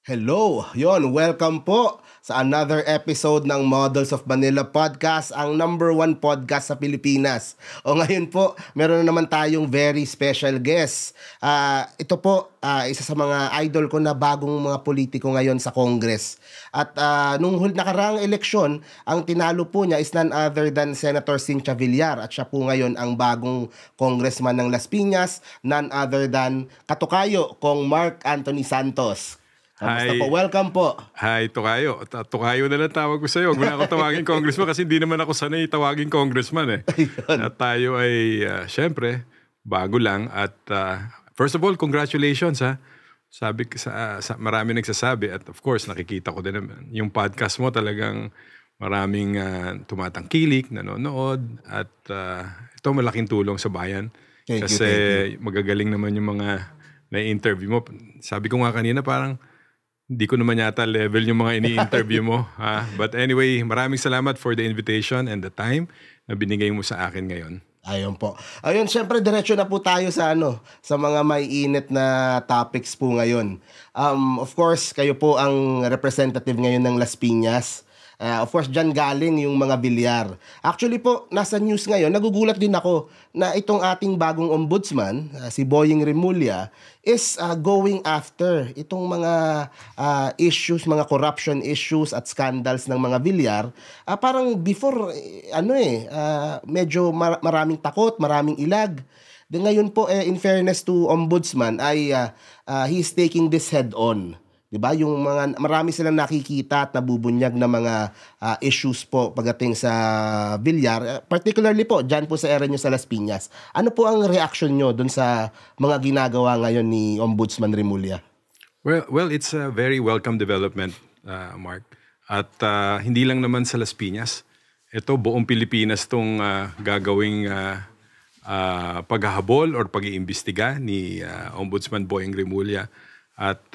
Hello! Yon, welcome po sa another episode ng Models of Manila Podcast, ang #1 podcast sa Pilipinas. O ngayon po, meron na naman tayong very special guest. Ito po, isa sa mga idol ko na bagong mga politiko ngayon sa Congress. At nung nakaraang eleksyon, ang tinalo po niya is none other than Senator Cynthia Villar. At siya po ngayon ang bagong congressman ng Las Piñas, none other than katukayo kong Mark Anthony Santos. Kamusta po? Welcome po. Hi, Tukayo. Tukayo na lang tawag ko sa'yo. Huwag mo na ako tawagin congressman kasi hindi naman ako sanay tawagin congressman eh. At tayo ay, syempre, bago lang. At first of all, congratulations ha. Sabi sa marami nagsasabi at of course, nakikita ko din naman. Yung podcast mo talagang maraming tumatangkilik, nanonood. At ito malaking tulong sa bayan. Thank kasi you. magagaling naman yung mga na-interview mo. Sabi ko nga kanina parang hindi ko naman yata level yung mga ini-interview mo. But anyway, maraming salamat for the invitation and the time na binigay mo sa akin ngayon. Ayun po. Ayun, syempre diretso na po tayo sa sa mga may init na topics po ngayon. Of course, kayo po ang representative ngayon ng Las Piñas. Of course, dyan galing yung mga Villar. Actually po, nasa news ngayon, nagugulat din ako na itong ating bagong ombudsman, si Boying Remulla, is going after itong mga issues, mga corruption issues at scandals ng mga Villar. Parang before, medyo maraming takot, maraming ilag. De ngayon po, in fairness to ombudsman, ay he's taking this head on. 'Di ba? Yung mga marami silang nakikita at nabubunyag na mga issues po pagdating sa Villar, particularly po diyan po sa area niyo sa Las Piñas. Ano po ang reaction niyo doon sa mga ginagawa ngayon ni Ombudsman Remulla? Well, it's a very welcome development, Mark. At hindi lang naman sa Las Piñas. Ito buong Pilipinas tong gagawing paghahabol or pag-iimbestiga ni Ombudsman Boying Remulla. At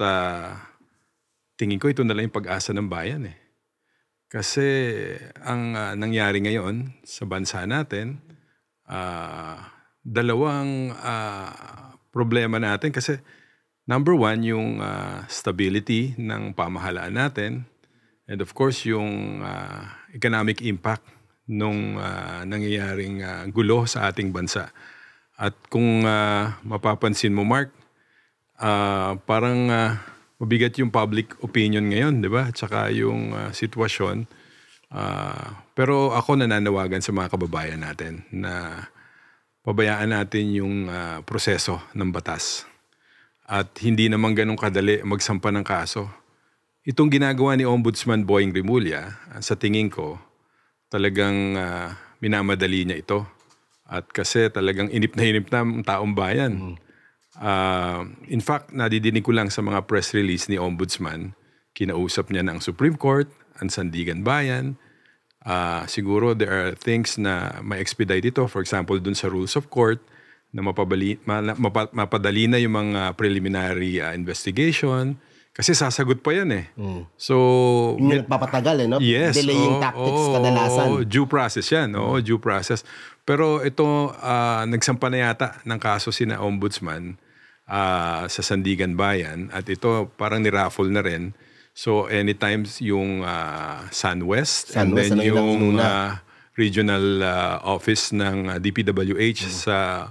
tingin ko ito na lang yung pag-asa ng bayan eh. Kasi ang nangyari ngayon sa bansa natin, dalawang problema natin. Kasi number one, yung stability ng pamahalaan natin. And of course, yung economic impact nung nangyayaring gulo sa ating bansa. At kung mapapansin mo, Mark, parang mabigat yung public opinion ngayon, di ba? Tsaka yung sitwasyon. Pero ako nananawagan sa mga kababayan natin na pabayaan natin yung proseso ng batas. At hindi naman ganun kadali magsampa ng kaso. Itong ginagawa ni Ombudsman Boying Remulla, sa tingin ko, talagang minamadali niya ito. At kasi talagang inip na ang taong bayan. In fact, nadidinig ko lang sa mga press release ni Ombudsman, kinausap niya ng Supreme Court, ang Sandigan Bayan. Siguro there are things na ma-expedite ito. For example, dun sa rules of court, na mapadali na yung mga preliminary investigation. Kasi sasagot pa yan eh. So, yung nagpapatagal no? Yes. Delaying tactics kadalasan. Due process yan. Due process. Pero ito, nagsampa na yata ng kaso sina Ombudsman sa Sandigan Bayan at ito parang niraffle na rin. So anytime yung SunWest and then yung regional office ng DPWH sa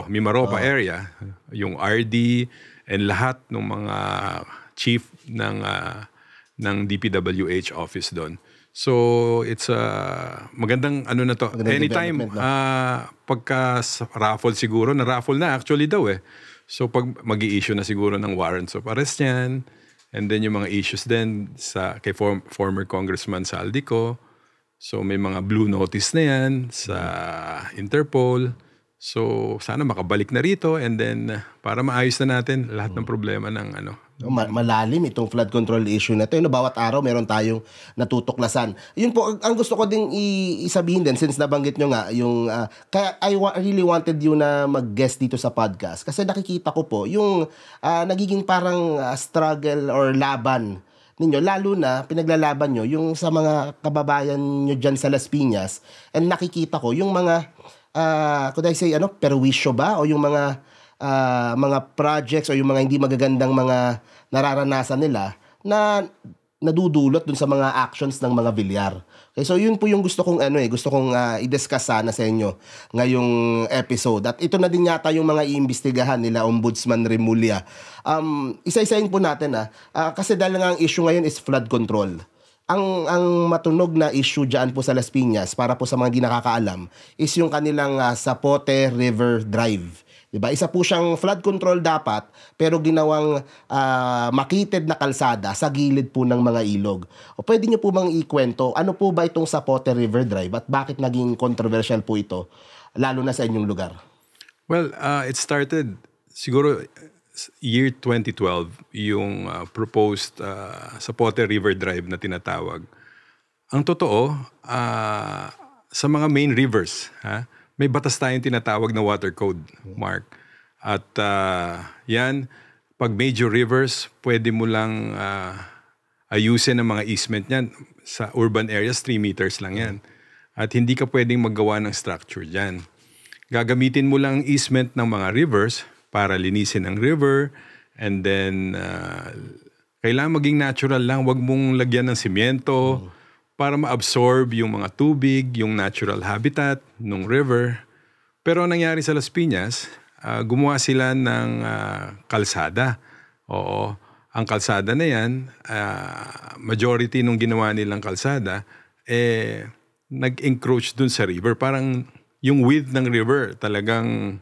Mimaropa area, yung RD and lahat ng mga chief ng DPWH office doon. So it's magandang na to. Anytime pagka raffle siguro, na-raffle na actually daw eh. So pag mag-i-issue na siguro ng warrants of arrest yan, and then yung mga issues din kay former Congressman Saldico. So may mga blue notice na yan sa Interpol. So sana makabalik na rito and then para maayos na natin lahat ng problema ng malalim itong flood control issue na ito. Bawat araw meron tayong natutuklasan. Yun po, ang gusto ko ding isabihin din, since nabanggit nyo nga, yung, kaya I really wanted you na mag-guest dito sa podcast. Kasi nakikita ko po, yung nagiging parang struggle or laban ninyo, lalo na pinaglalaban nyo, yung sa mga kababayan nyo dyan sa Las Piñas, and nakikita ko, yung mga, could I say, perwisyo ba? O yung mga projects o yung mga hindi magagandang mga nararanasan nila na nadudulot dun sa mga actions ng mga bilyar. Okay, so yun po yung gusto kong i-discuss sana sa inyo ngayong episode. At ito na din yata yung mga iimbestigahan nila Ombudsman Remulla. Isa-isahin po natin kasi dahil nga ang issue ngayon is flood control. Ang matunog na issue diyan po sa Las Piñas para po sa mga di nakakaalam is yung kanilang Zapote River Drive. Diba? Isa po siyang flood control dapat pero ginawang makitid na kalsada sa gilid po ng mga ilog. O pwede niyo po bang ikwento ano po ba itong Zapote River Drive at bakit naging controversial po ito lalo na sa inyong lugar? Well, it started siguro year 2012 yung proposed Zapote River Drive na tinatawag. Ang totoo, sa mga main rivers, may batas tayong tinatawag na water code, Mark. At yan, pag major rivers, pwede mo lang ayusin ang mga easement niyan. Sa urban areas, 3 meters lang yan. At hindi ka pwedeng maggawa ng structure dyan. Gagamitin mo lang easement ng mga rivers para linisin ang river. And then, kailangan maging natural lang. Huwag mong lagyan ng simyento para ma-absorb yung mga tubig, yung natural habitat ng river. Pero ang nangyari sa Las Piñas, gumawa sila ng kalsada. Oo, ang kalsada na yan, majority nung ginawa nilang kalsada, nag-encroach dun sa river. Parang yung width ng river talagang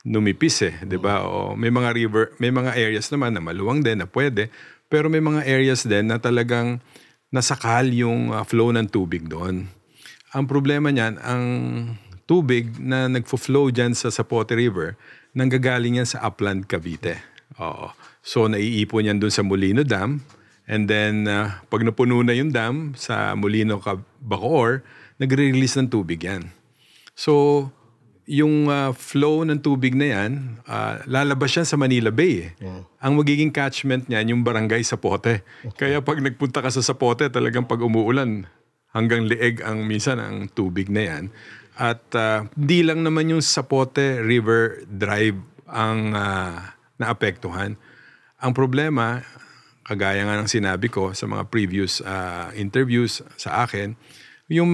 numipis di ba? O may mga areas naman na maluwang din na pwede, pero may mga areas din na talagang nasakal yung flow ng tubig doon. Ang problema niyan, ang tubig na nagfo-flow dyan sa Zapote River, nanggagaling yan sa Upland, Cavite. Oo. So, naiipon yan doon sa Molino Dam. And then, pag napuno na yung dam sa Molino, Bacoor, nagre-release ng tubig yan. So, yung flow ng tubig na yan, lalabas yan sa Manila Bay. Ang magiging catchment niyan, yung barangay Zapote. Kaya pag nagpunta ka sa Zapote, talagang pag umuulan, hanggang leeg ang minsan ang tubig na yan. At di lang naman yung Zapote River Drive ang naapektuhan. Ang problema, kagaya nga ng sinabi ko sa mga previous interviews sa akin, yung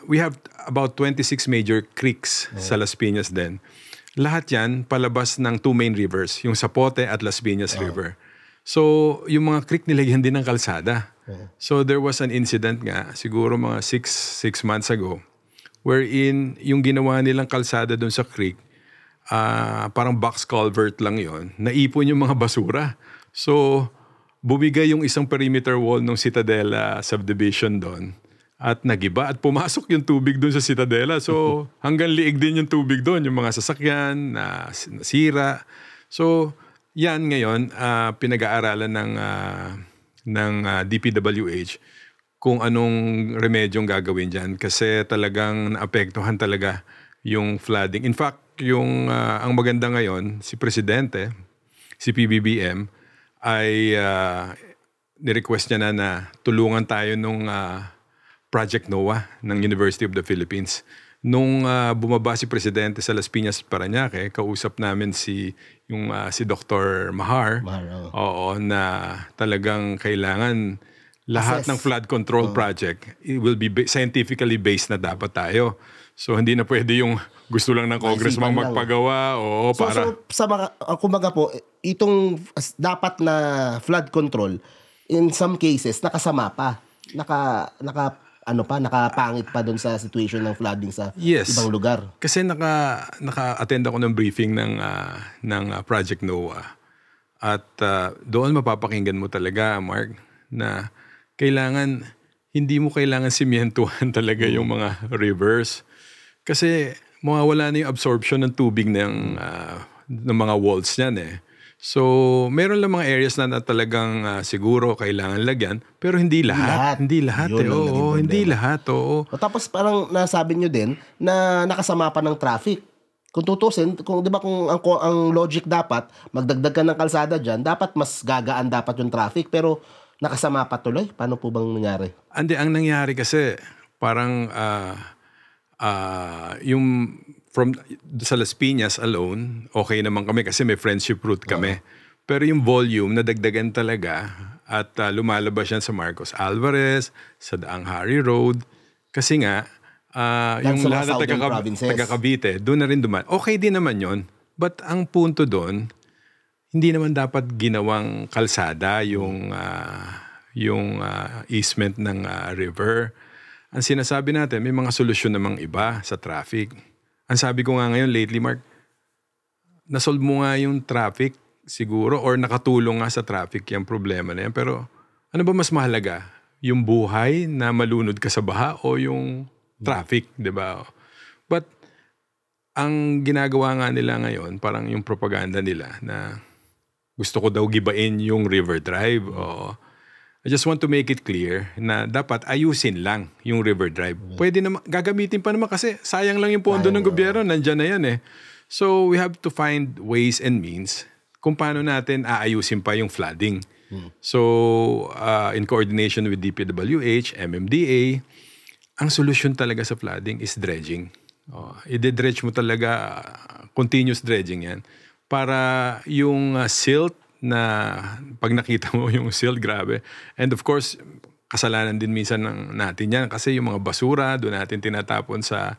we have about 26 major creeks sa Las Piñas din. Lahat yan palabas ng 2 main rivers, yung Zapote at Las Piñas River. So, yung mga creek nilagyan din ng kalsada. So, there was an incident nga, siguro mga 6 months ago, wherein yung ginawa nilang kalsada doon sa creek, parang box culvert lang yon, naipon yung mga basura. So, bumigay yung isang perimeter wall ng Citadela subdivision doon. At nagiba at pumasok yung tubig doon sa Citadela. So hanggang liig din yung tubig doon, yung mga sasakyan na nasira. So yan ngayon, pinag-aaralan ng DPWH kung anong remedyong gagawin dyan. Kasi talagang naapektuhan talaga yung flooding. In fact, ang maganda ngayon, si Presidente, si PBBM, ay nirequest niya na tulungan tayo nung Project NOAA ng University of the Philippines. Nung bumaba si Presidente sa Las Piñas, Parañaque, kausap namin si Dr. Mahar. Oo, na talagang kailangan lahat ng flood control project, it will be scientifically based na dapat tayo. So hindi na pwede yung gusto lang ng congressman magpagawa o para... So sa mga, kumbaga po, itong dapat na flood control, in some cases, nakasama pa. Nakapangit pa doon sa situation ng flooding sa ibang lugar. Kasi naka-attend ako ng briefing ng Project NOAA. At doon mapapakinggan mo talaga, Mark, na hindi mo kailangan simyentuhan talaga yung mga rivers. Kasi mawawala na yung absorption ng tubig ng mga walls niyan So, meron lang mga areas na talagang siguro kailangan lagyan, pero hindi lahat. Hindi lahat. Hindi lahat. Tapos parang nasabi nyo din na nakasama pa ng traffic. Kung tutusin, di ba kung ang logic dapat, magdagdag ka ng kalsada dyan, dapat mas gagaan dapat yung traffic, pero nakasama pa tuloy. Paano po bang nangyari? Ang nangyari kasi, parang sa Las Piñas alone, okay naman kami kasi may friendship route kami. Pero yung volume, nadagdagan talaga at lumalabas yan sa Marcos Alvarez, sa Daang Hari Road. Kasi nga, yung sa mga lahat southern ng provinces. taga Cavite, doon na rin duman. Okay din naman yon. But ang punto doon, hindi naman dapat ginawang kalsada yung easement ng river. Ang sinasabi natin, may mga solusyon namang iba sa traffic. Ang sabi ko nga ngayon lately, Mark, nasolve mo nga yung traffic siguro or nakatulong nga sa traffic yung problema na yan. Pero ano ba mas mahalaga? Yung buhay na malunod ka sa baha o yung traffic, di ba? But ang ginagawa nga nila ngayon, parang yung propaganda nila na gusto ko daw gibain yung River Drive. O I just want to make it clear na dapat ayusin lang yung River Drive. Pwede naman, gagamitin pa naman kasi sayang lang yung pondo ng gobyerno, nandyan na yan eh. So we have to find ways and means kung paano natin aayusin pa yung flooding. So in coordination with DPWH, MMDA, ang solusyon talaga sa flooding is dredging. I-dredge mo talaga, continuous dredging yan. Para yung silt na pag nakita mo yung silt, grabe. And of course, kasalanan din minsan natin yan kasi yung mga basura, doon natin tinatapon sa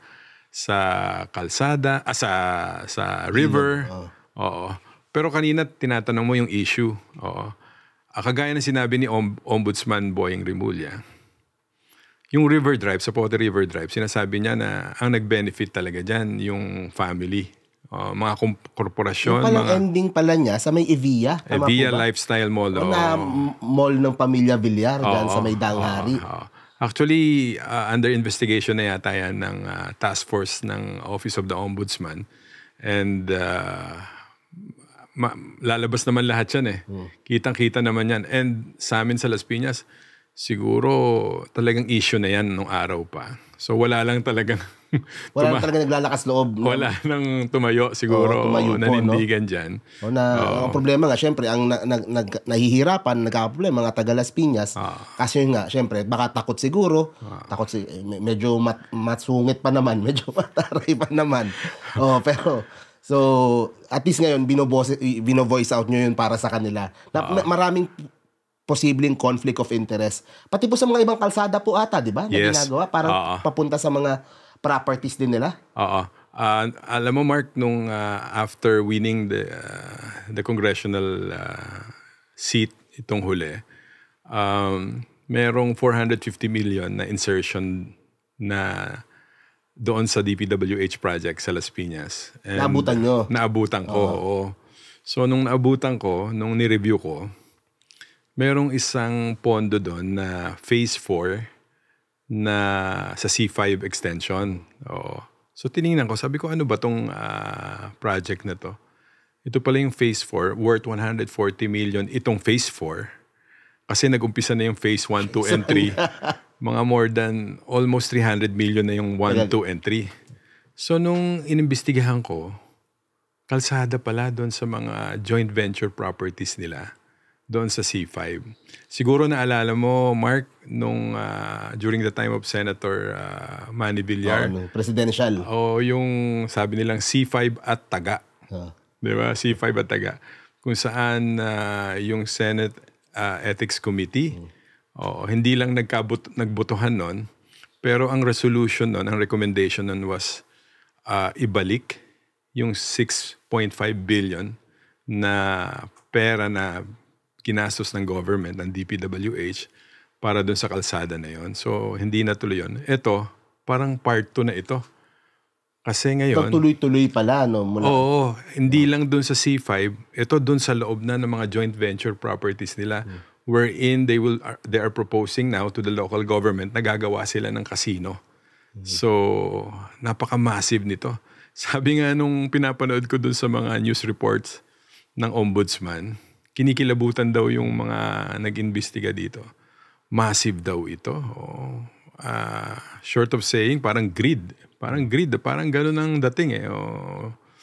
kalsada, sa river. Oo. Pero kanina tinatanong mo yung issue. Oo. Kagaya ng sinabi ni Ombudsman Boyeng Rimulya, yung River Drive, sa Pote River Drive, sinasabi niya na ang nag-benefit talaga dyan yung family. Mga korporasyon. Yung palang ending pala niya sa may Evia. Evia Lifestyle Mall. Na mall ng Pamilya Villar dyan sa may Danghari. Actually, under investigation na yata yan ng task force ng Office of the Ombudsman. And lalabas naman lahat yan eh. Kitang-kita naman yan. And sa amin sa Las Piñas, siguro talagang issue na yan nung araw pa. So wala lang talagang wala lang talaga naglalakas loob. Wala nang tumayo siguro nanindigan dyan. Ang problema nga, syempre, ang nahihirapan, nagkakaproblema, mga taga Las Piñas. Kasi nga, syempre, baka takot siguro. Medyo matsungit pa naman. Medyo mataray pa naman. Pero, so, at least ngayon, bino-voice out nyo yun para sa kanila. Maraming posibleng conflict of interest. Pati po sa mga ibang kalsada po ata, di ba? Na ginagawa, parang papunta sa mga properties din nila. Alam mo, Mark, nung after winning the congressional seat itong huli, merong 450 million na insertion na doon sa DPWH project sa Las Piñas. And naabutan nyo? Naabutan ko, oo. So, nung naabutan ko, nung ni-review ko, merong isang pondo doon na Phase 4 na sa C5 extension. Oo. So tiningnan ko, sabi ko, ano ba tong project na to? Ito pala yung Phase 4, worth 140 million. Itong Phase 4, kasi nag-umpisa na yung Phase 1, 2, and 3. Mga more than almost 300 million na yung 1, 2, and 3. So nung inimbestigahan ko, kalsada pala doon sa mga joint venture properties nila doon sa C5. Siguro naalala mo, Mark, nung during the time of Senator Manny Villar. Presidential. Yung sabi nilang C5 at Taga. Di ba? C5 at Taga. Kung saan yung Senate Ethics Committee, hindi lang nagbotohan nun, pero ang resolution nun, ang recommendation nun was ibalik yung 6.5 billion na pera na ginastos ng government, ng DPWH, para dun sa kalsada na yon. So, hindi natuloy yun. Ito, parang part 2 na ito. Kasi ngayon... tuloy-tuloy pala, no? Oo, hindi lang dun sa C5, ito dun sa loob na ng mga joint venture properties nila, wherein they are proposing now to the local government na gagawa sila ng casino. So, napaka-massive nito. Sabi nga nung pinapanood ko dun sa mga news reports ng Ombudsman, kinikilabutan daw yung mga nag-imbestiga dito. Massive daw ito. Short of saying, parang greed. Parang ganun ang dating eh.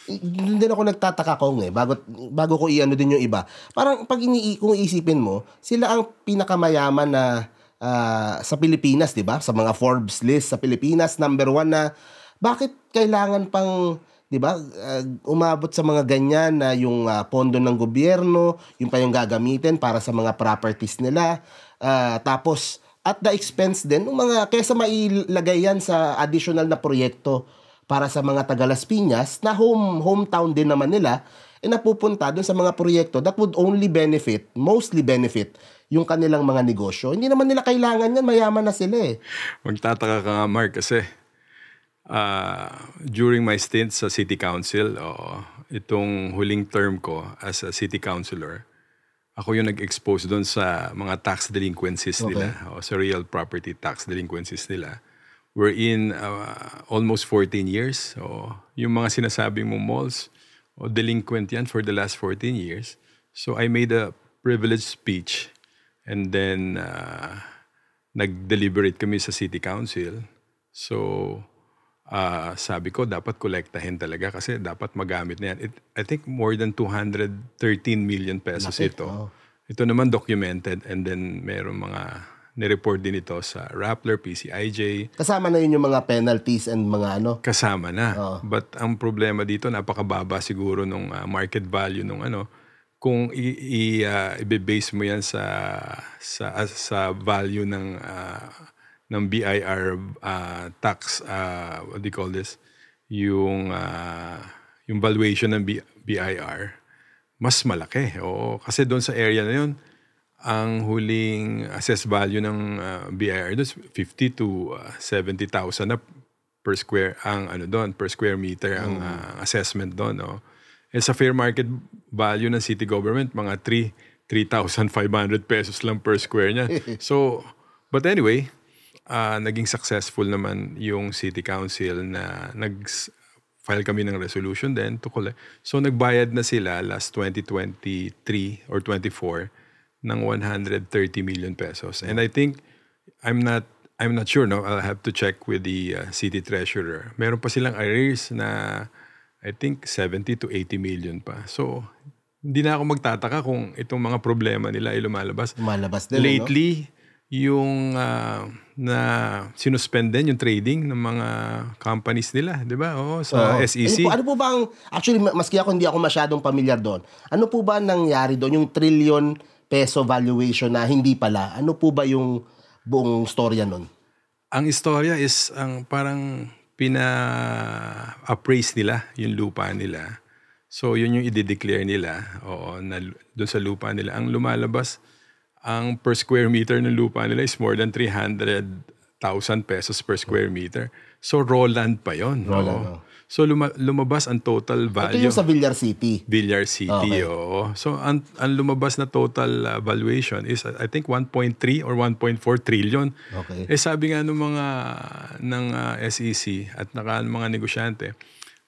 Doon din ako nagtataka kong bago ko i-ano din yung iba. Parang kung iisipin mo, sila ang pinakamayaman na sa Pilipinas, di ba? Sa mga Forbes list sa Pilipinas, number 1 na bakit kailangan pang 'di ba? Umabot sa mga ganyan na yung pondo ng gobyerno, yung pa yung gagamitin para sa mga properties nila. Tapos at the expense din ng mga kaysa mailagay yan sa additional na proyekto para sa mga taga Las Piñas na hometown din naman nila, napupunta dun sa mga proyekto that would mostly benefit yung kanilang mga negosyo. Hindi naman nila kailangan yan, mayaman na sila eh. Magtataka ka nga, Mark, kasi during my stint sa City Council, itong huling term ko as a City Councilor, ako yung nag-expose doon sa mga tax delinquencies nila, sa real property tax delinquencies nila. We're in almost 14 years. Yung mga sinasabing mo malls, delinquent yan for the last 14 years. So I made a privileged speech and then nag-deliberate kami sa City Council. So sabi ko dapat kolektahin talaga kasi dapat magamit na yan. I think more than 213 million pesos ito. Ito naman documented and then meron mga nireport din ito sa Rappler, PCIJ. Kasama na yun yung mga penalties and mga ano? Kasama na. But ang problema dito, napakababa siguro nung market value nung ano. Kung i-base mo yan sa value ng BIR tax, what do you call this? Yung valuation ng BIR, mas malaki. Kasi doon sa area na yun, ang huling assessed value ng BIR doon 50 to 70,000 na per square meter ang assessment doon. Sa fair market value ng city government, mga 3,500 pesos lang per square niya. So, but anyway, naging successful naman yung City Council na file kami ng resolution then to collect. So, nagbayad na sila last 2023 or 24 ng 130 million pesos. And I think, I'm not sure, no? I'll have to check with the city treasurer. Meron pa silang arrears na, I think, 70 to 80 million pa. So, hindi na ako magtataka kung itong mga problema nila ay lumalabas. Lumalabas din, lately, yung na sinuspend din yung trading ng mga companies nila, di ba? Sa SEC. Ano po ba actually, maski ako hindi ako masyadong pamilyar doon, ano po ba nangyari doon? Yung trillion peso valuation na hindi pala. Ano po ba yung buong storya nun? Ang istorya is parang pina-appraise nila yung lupa nila. So yun yung i-declare nila doon sa lupa nila. Ang lumalabas, ang per square meter ng lupa nila is more than 300,000 pesos per square meter. So raw land pa yun. So lumabas ang total value. Ito yung sa Villar City. Villar City, So ang lumabas na total valuation is I think 1.3 or 1.4 trillion. Sabi nga ng mga SEC at mga negosyante,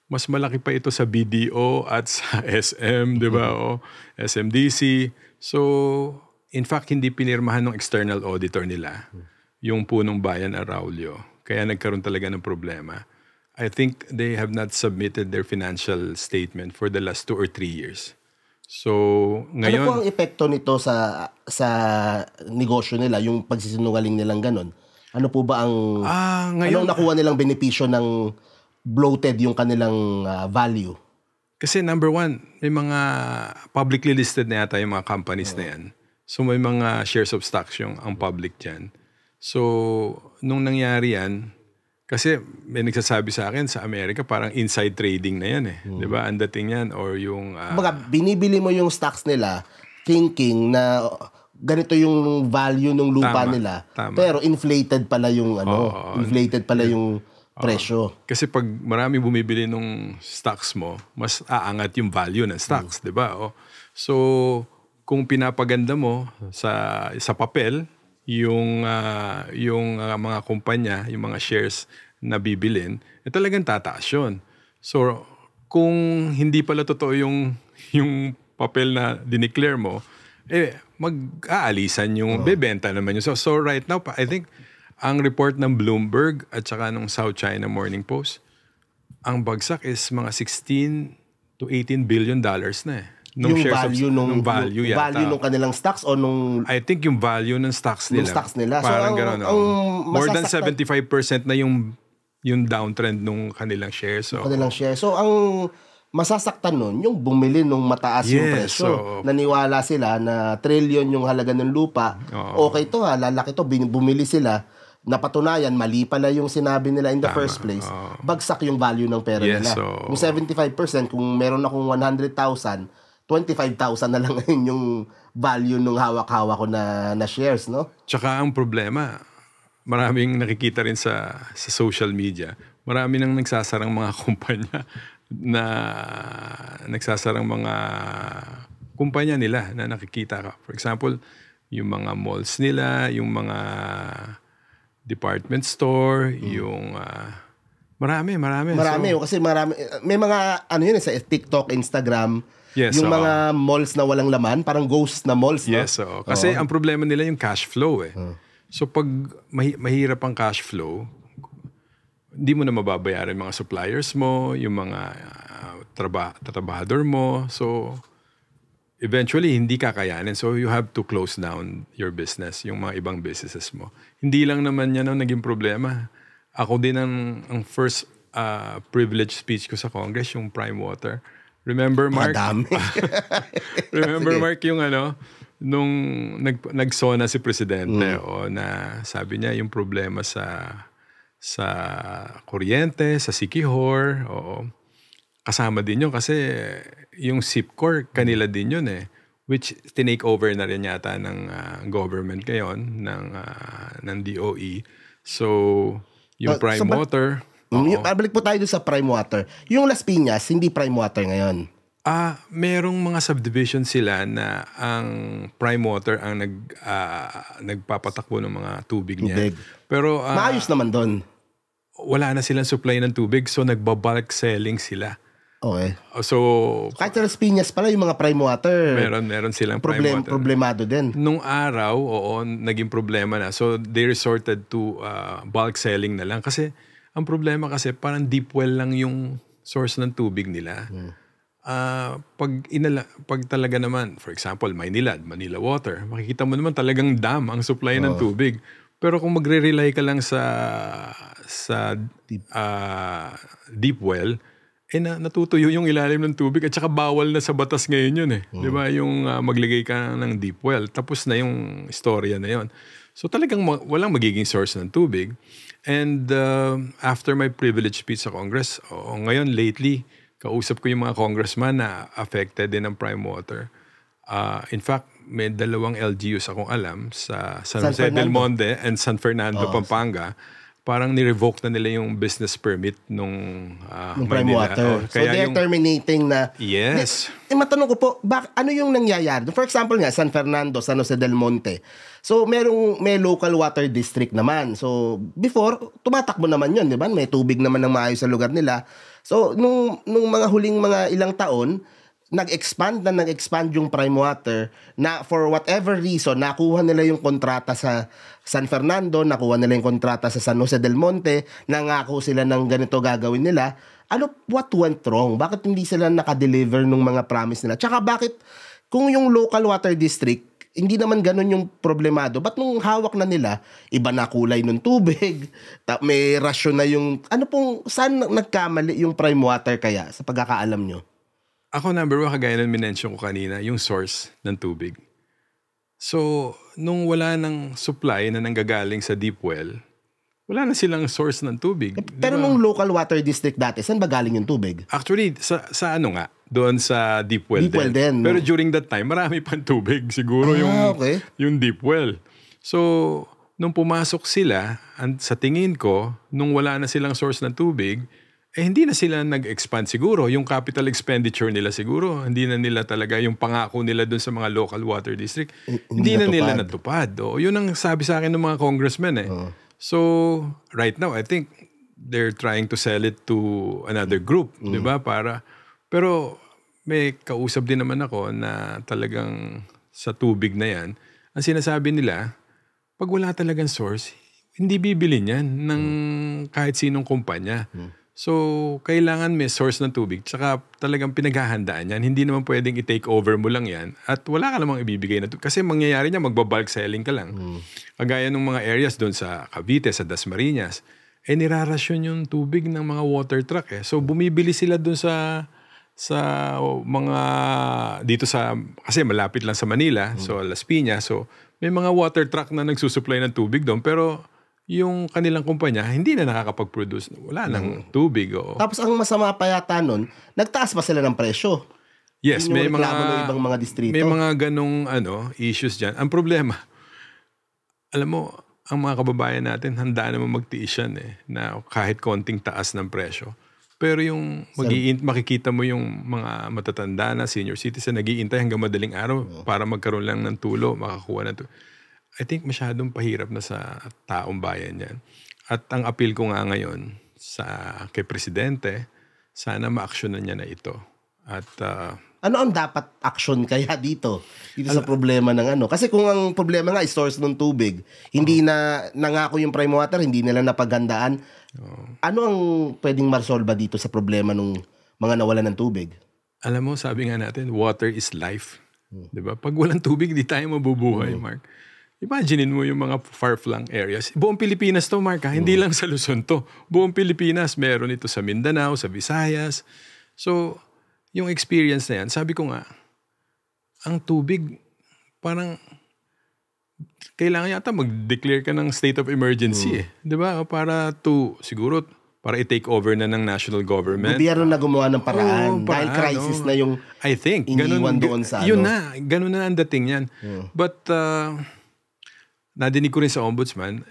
mas malaki pa ito sa BDO at sa SM, di ba? SMDC. So in fact, hindi pinirmahan ng external auditor nila yung punong bayan Araulio. Kaya nagkaroon talaga ng problema. I think they have not submitted their financial statement for the last 2 or 3 years. So, ngayon... Ano po ang epekto nito sa negosyo nila, yung pagsisinungaling nilang ganon? Ano po ba ang... ngayon, anong nakuha nilang benepisyo ng bloated yung kanilang value? Kasi number one, may mga publicly listed na yata yung mga companies na yan. So, may mga shares of stocks yung ang public dyan. So, nung nangyari yan, kasi may nagsasabi sa akin sa Amerika parang inside trading na yan eh. Di ba? Ang dating yan or yung... binibili mo yung stocks nila thinking na ganito yung value ng lupa nila. Pero inflated pala yung inflated pala yung presyo. Kasi pag marami bumibili nung stocks mo, mas aangat yung value ng stocks, di ba? So, kung pinapaganda mo sa papel, yung mga kumpanya, yung mga shares na bibilin, talagang tataas yun. So, kung hindi pala totoo yung papel na dineclare mo, mag-aalisan yung bebenta naman yun. So right now, I think, ang report ng Bloomberg at saka ng South China Morning Post, ang bagsak is mga 16 to 18 billion dollars na eh. Yung value nung value yata. Value nung kanilang stocks o nung... I think yung value ng stocks nila. Yung stocks nila. Parang so, gano'n. More than 75% na yung yung downtrend nung kanilang share. So, Kanilang share. So, ang masasaktan nun, yung bumili nung mataas yung presyo. Naniwala sila na trillion yung halaga ng lupa. Okay to lalaki to. Bumili sila. Napatunayan, mali pala yung sinabi nila in the first place. Bagsak yung value ng pera nila. Kung 75%, kung meron akong 100,000, 25,000 na lang ngayon yung value nung hawak-hawak ko na shares, no? Tsaka ang problema, maraming nakikita rin sa social media, marami nang nagsasarang mga kumpanya na nagsasarang mga kumpanya nila na nakikita ka. For example, yung mga malls nila, yung mga department store, yung marami. Kasi marami, may mga ano yun sa TikTok, Instagram, yung mga malls na walang laman, parang ghost na malls, no? Yes, kasi ang problema nila yung cash flow eh. So pag mahirap ang cash flow, hindi mo na mababayaran yung mga suppliers mo, yung mga trabahador mo. So eventually hindi kakayanin. So you have to close down your business, yung mga ibang businesses mo. Hindi lang naman yan ang naging problema. Ako din ang first privilege speech ko sa Congress, yung Prime Water. Remember, Mark? Remember, Mark, yung nung nagsona si Presidente na sabi niya yung problema sa kuryente, sa Siquijor, kasama din yun kasi yung SIPCOR, kanila din yun eh. Which tinake over na rin yata ng government ngayon, ng DOE. So, yung Prime Water... Balik po tayo sa Prime Water. Yung Las Piñas, hindi Prime Water ngayon. Merong mga subdivision sila na ang Prime Water ang nagpapatakbo ng mga tubig niya. Pero maayos naman doon. Wala na silang supply ng tubig, so nagba-bulk selling sila. Okay. So kahit sa Las Piñas pala yung mga Prime Water. Meron silang Prime Water. Problemado din. Nung araw, naging problema na. So they resorted to bulk selling na lang kasi ang problema kasi parang deep well lang yung source ng tubig nila. Pag talaga naman, for example, Manila Water, makikita mo naman talagang dam ang supply ng tubig. Pero kung magre-rely ka lang sa deep well, natutuyo yung ilalim ng tubig at saka bawal na sa batas ngayon yun eh. Di ba? Yung maglagay ka ng deep well. Tapos na yung istorya na yun. So talagang walang magiging source ng tubig. And after my privilege speech sa Congress, ngayon lately, kausap ko yung mga congressman na affected din ng Prime Water. In fact, may 2 LGUs akong alam sa San Jose del Monte and San Fernando, Pampanga. Parang ni-revoke na nila yung business permit nung Prime Water. So they're terminating na. Yes. Matanong ko po, ano yung nangyayari? For example nga, San Fernando, San Jose del Monte. So may local water district naman. So before, tumatakbo naman yun, di ba? May tubig naman ng maayos sa lugar nila. So nung mga huling mga ilang taon, nag-expand yung Prime Water na for whatever reason, nakuha nila yung kontrata sa San Fernando, nakuha nila yung kontrata sa San Jose del Monte, nangako sila ng ganito gagawin nila. What went wrong? Bakit hindi sila nakadeliver ng mga promise nila? Tsaka bakit kung yung local water district, hindi naman ganun yung problemado. Ba't nung hawak na nila, iba na kulay ng tubig, may rasyon na yung... saan nagkamali yung Prime Water kaya sa pagkakaalam nyo? Ako number 1, kagaya ng minention ko kanina, yung source ng tubig. So, nung wala ng supply na nanggagaling sa deep well, wala na silang source ng tubig. Pero nung local water district dati, saan ba galing yung tubig? Actually, sa doon sa deep well din. Pero during that time, marami pang tubig. Siguro yung deep well. So, nung pumasok sila, sa tingin ko, nung wala na silang source ng tubig, hindi na sila nag-expand siguro. Yung capital expenditure nila siguro, hindi na nila talaga, yung pangako nila doon sa mga local water district, hindi na nila natupad. Yun ang sabi sa akin ng mga congressmen eh. So, right now, I think they're trying to sell it to another group, di ba? Pero may kausap din naman ako na talagang sa tubig na yan, ang sinasabi nila, pag wala talagang source, hindi bibili niyan ng kahit sinong kumpanya. So, kailangan may source ng tubig. Tsaka talagang pinaghahandaan yan. Hindi naman pwedeng i-take over mo lang yan. At wala ka namang ibibigay na tubig. Kasi mangyayari niya, magbabalk selling ka lang. Kagaya ng mga areas doon sa Cavite, sa Dasmariñas. nirarasyon yung tubig ng mga water truck eh. So bumibili sila dun sa mga dito kasi malapit lang sa Manila, so Las Piñas. So may mga water truck na nagsusupply ng tubig doon, pero yung kanilang kumpanya hindi na nakakapag-produce. Wala nang tubig. Tapos ang masama pa yata nun, nagtaas pa sila ng presyo. Yes, may mga ng ibang mga distrito. May mga ganong issues diyan. Ang problema, alam mo, ang mga kababayan natin handa naman magtiis yan na kahit konting taas ng presyo. Pero yung makikita mo yung mga matatanda na senior citizen nag-iintay hanggang madaling araw para magkaroon lang ng tulo, makakuha ng tulo. I think masyadong pahirap na sa taong bayan yan. At ang appeal ko nga ngayon kay Presidente, sana ma-actionan niya na ito. At ano ang dapat action kaya dito sa problema ng Kasi kung ang problema nga is source ng tubig, hindi na nangako yung prime water, hindi nila napaghandaan. Ano ang pwedeng maresolba dito sa problema ng mga nawalan ng tubig? Alam mo, sabi nga natin, water is life. Diba? Pag walang tubig, di tayo mabubuhay, Mark. Imaginein mo yung mga far-flung areas. Buong Pilipinas to, Mark. Hindi lang sa Luzon to. Buong Pilipinas, meron ito sa Mindanao, sa Visayas. So, yung experience na yan, sabi ko nga, ang tubig, parang, kailangan yata mag-declare ka ng state of emergency Di ba? Siguro, para i-take over na ng national government. Gobyerno na gumawa ng paraan. Dahil crisis na yung I think, iniwan doon sa ganun na ang dating yan. But, nadinig ko rin sa Ombudsman,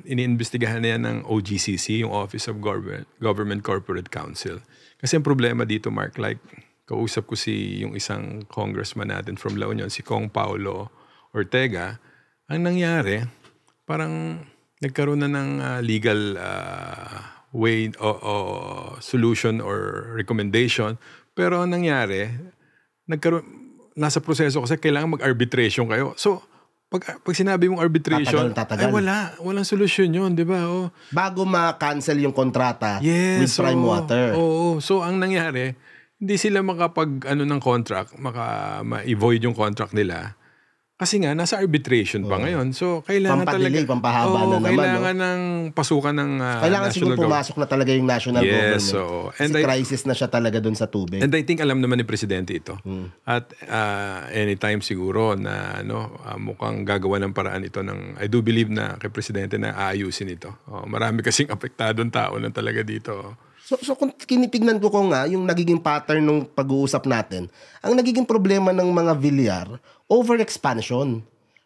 iniimbestigahan na yan ng OGCC, yung Office of Government Corporate Counsel. Kasi ang problema dito, Mark, like, kausap ko yung isang congressman natin from La Union, si Kong Paulo Ortega. Ang nangyari, parang nagkaroon na ng legal way o solution or recommendation. Pero ang nangyari, nasa proseso kasi kailangan mag-arbitration kayo. So, pag sinabi mong arbitration, tatagal. Walang solusyon yun, di ba? Bago ma-cancel yung kontrata with Prime Water. So, ang nangyari, hindi sila ng contract, ma-avoid yung contract nila. Kasi nga, nasa arbitration pa ngayon. So, kailangan Pampadelay, pampahaba na naman. Kailangan ng pasukan ng kailangan siguro pumasok na talaga yung national government. And kasi crisis na siya talaga dun sa tubig. And I think alam naman ni Presidente ito. At anytime siguro na mukhang gagawa ng paraan ito I do believe na kay Presidente na aayusin ito. Marami kasing apektadong tao na talaga dito. So kung kinitignan ko nga yung nagiging pattern ng pag-uusap natin, ang nagiging problema ng mga Villar, overexpansion.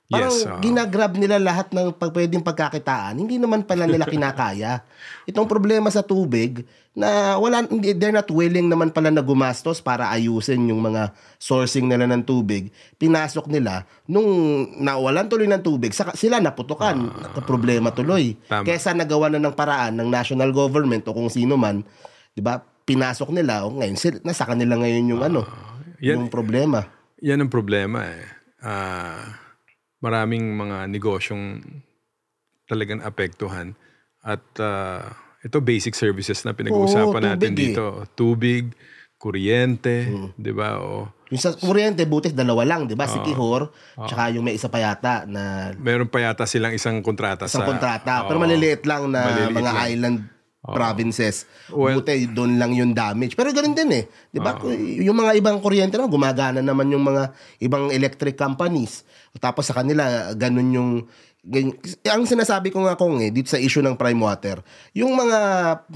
Parang ginagrab nila lahat ng pwedeng pagkakitaan, hindi naman pala nila kinakaya. Itong problema sa tubig, na they're not willing naman pala na gumastos para ayusin yung mga sourcing nila ng tubig. Pinasok nila, nung nawalan tuloy ng tubig, sila naputukan, problema tuloy. Tama. Kesa nagawa na ng paraan ng national government o kung sino man, di ba, pinasok nila, ngayon, nasa kanila ngayon yung yung problema. Yan ang problema maraming mga negosyong talagang apektuhan. At ito basic services na pinag-uusapan natin dito. Tubig, kuryente, di ba? Yung sa kuryente, buti dalawa lang, di ba? Si Kihor, tsaka yung may isa pa yata na... Meron pa yata silang isang kontrata. Pero maliliit lang na mga island provinces. Buti doon lang yung damage. Pero ganun din di ba? Yung mga ibang kuryente naman, gumagana naman yung mga ibang electric companies. Tapos sa kanila, ganun yung... Ang sinasabi ko nga dito sa issue ng prime water, yung mga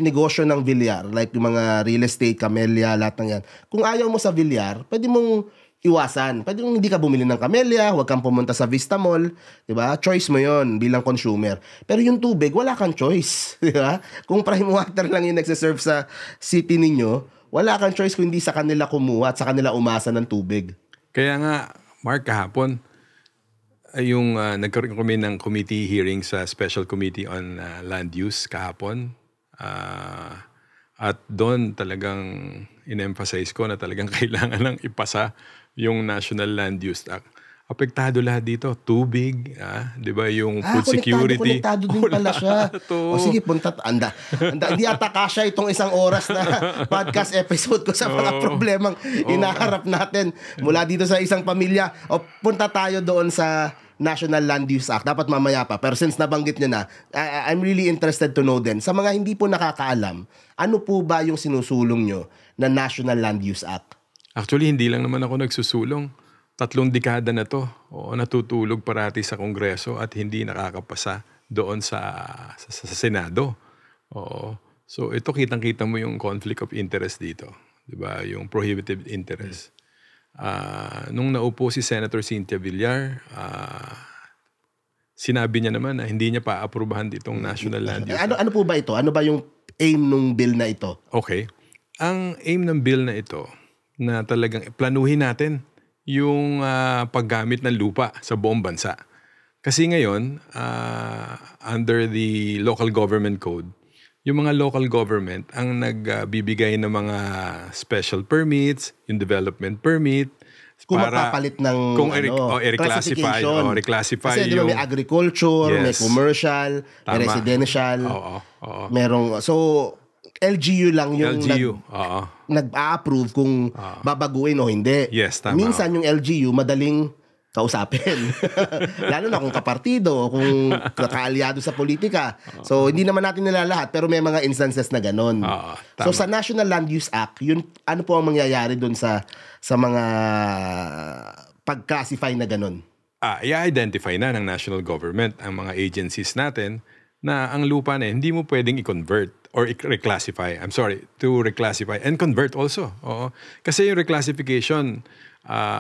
negosyo ng Villar, like yung mga real estate, Camellia, lahat ng yan, kung ayaw mo sa Villar, pwede mong iwasan. Pwede mong hindi ka bumili ng Camellia, huwag kang pumunta sa Vista Mall, di ba? Choice mo yon bilang consumer. Pero yung tubig, wala kang choice, di ba? Kung prime water lang yung nagsiserve sa city ninyo, wala kang choice kung hindi sa kanila kumuha at sa kanila umasa ng tubig. Kaya nga, Mark, kahapon, yung nagkaroon kami ng committee hearing sa Special Committee on Land Use kahapon. At doon talagang in-emphasize ko na talagang kailangan lang ipasa yung National Land Use Act. Apektado lahat dito. Tubig, di ba? Yung food security. Konektado din pala siya. O sige, punta. Hindi ata kasya itong isang oras na podcast episode ko sa mga problemang inaharap natin mula dito sa isang pamilya. O punta tayo doon sa National Land Use Act, dapat mamaya pa, pero since nabanggit niyo na, I'm really interested to know din, sa mga hindi po nakakaalam, ano po ba yung sinusulong nyo na National Land Use Act? Actually, hindi lang naman ako nagsusulong. 3 dekada na to. Oo, natutulog parati sa Kongreso at hindi nakakapasa doon sa Senado. Oo. So ito, kitang-kita mo yung conflict of interest dito. Diba? Yung prohibitive interest. Nung naupo si Senator Cynthia Villar, sinabi niya naman na hindi niya pa-aprubahan itong National Land Use. Ano po ba ito? Ano ba yung aim nung bill na ito? Okay. Ang aim ng bill na ito, na talagang planuhin natin yung paggamit ng lupa sa buong bansa. Kasi ngayon, under the local government code, yung mga local government ang nagbibigay ng mga special permits, yung development permit, Kung para magpapalit ng reclassify. Reclassify kasi di ba may agriculture, Yes. may commercial, may Tama. residential, Oo. merong, so LGU lang yung Oo. nag-a-approve kung babaguhin o hindi. Yes, tama. Minsan yung LGU madaling kausapin. Lalo na kung kapartido, kung kakaalyado sa politika. So, hindi naman natin nilalahat, pero may mga instances na ganon. So, sa National Land Use Act, yun, ano po ang mangyayari dun sa mga pag-classify na ganon? I-identify na ng national government ang mga agencies natin na ang lupa na hindi mo pwedeng i-convert or reclassify. I'm sorry, to reclassify and convert also. Oo. Kasi yung reclassification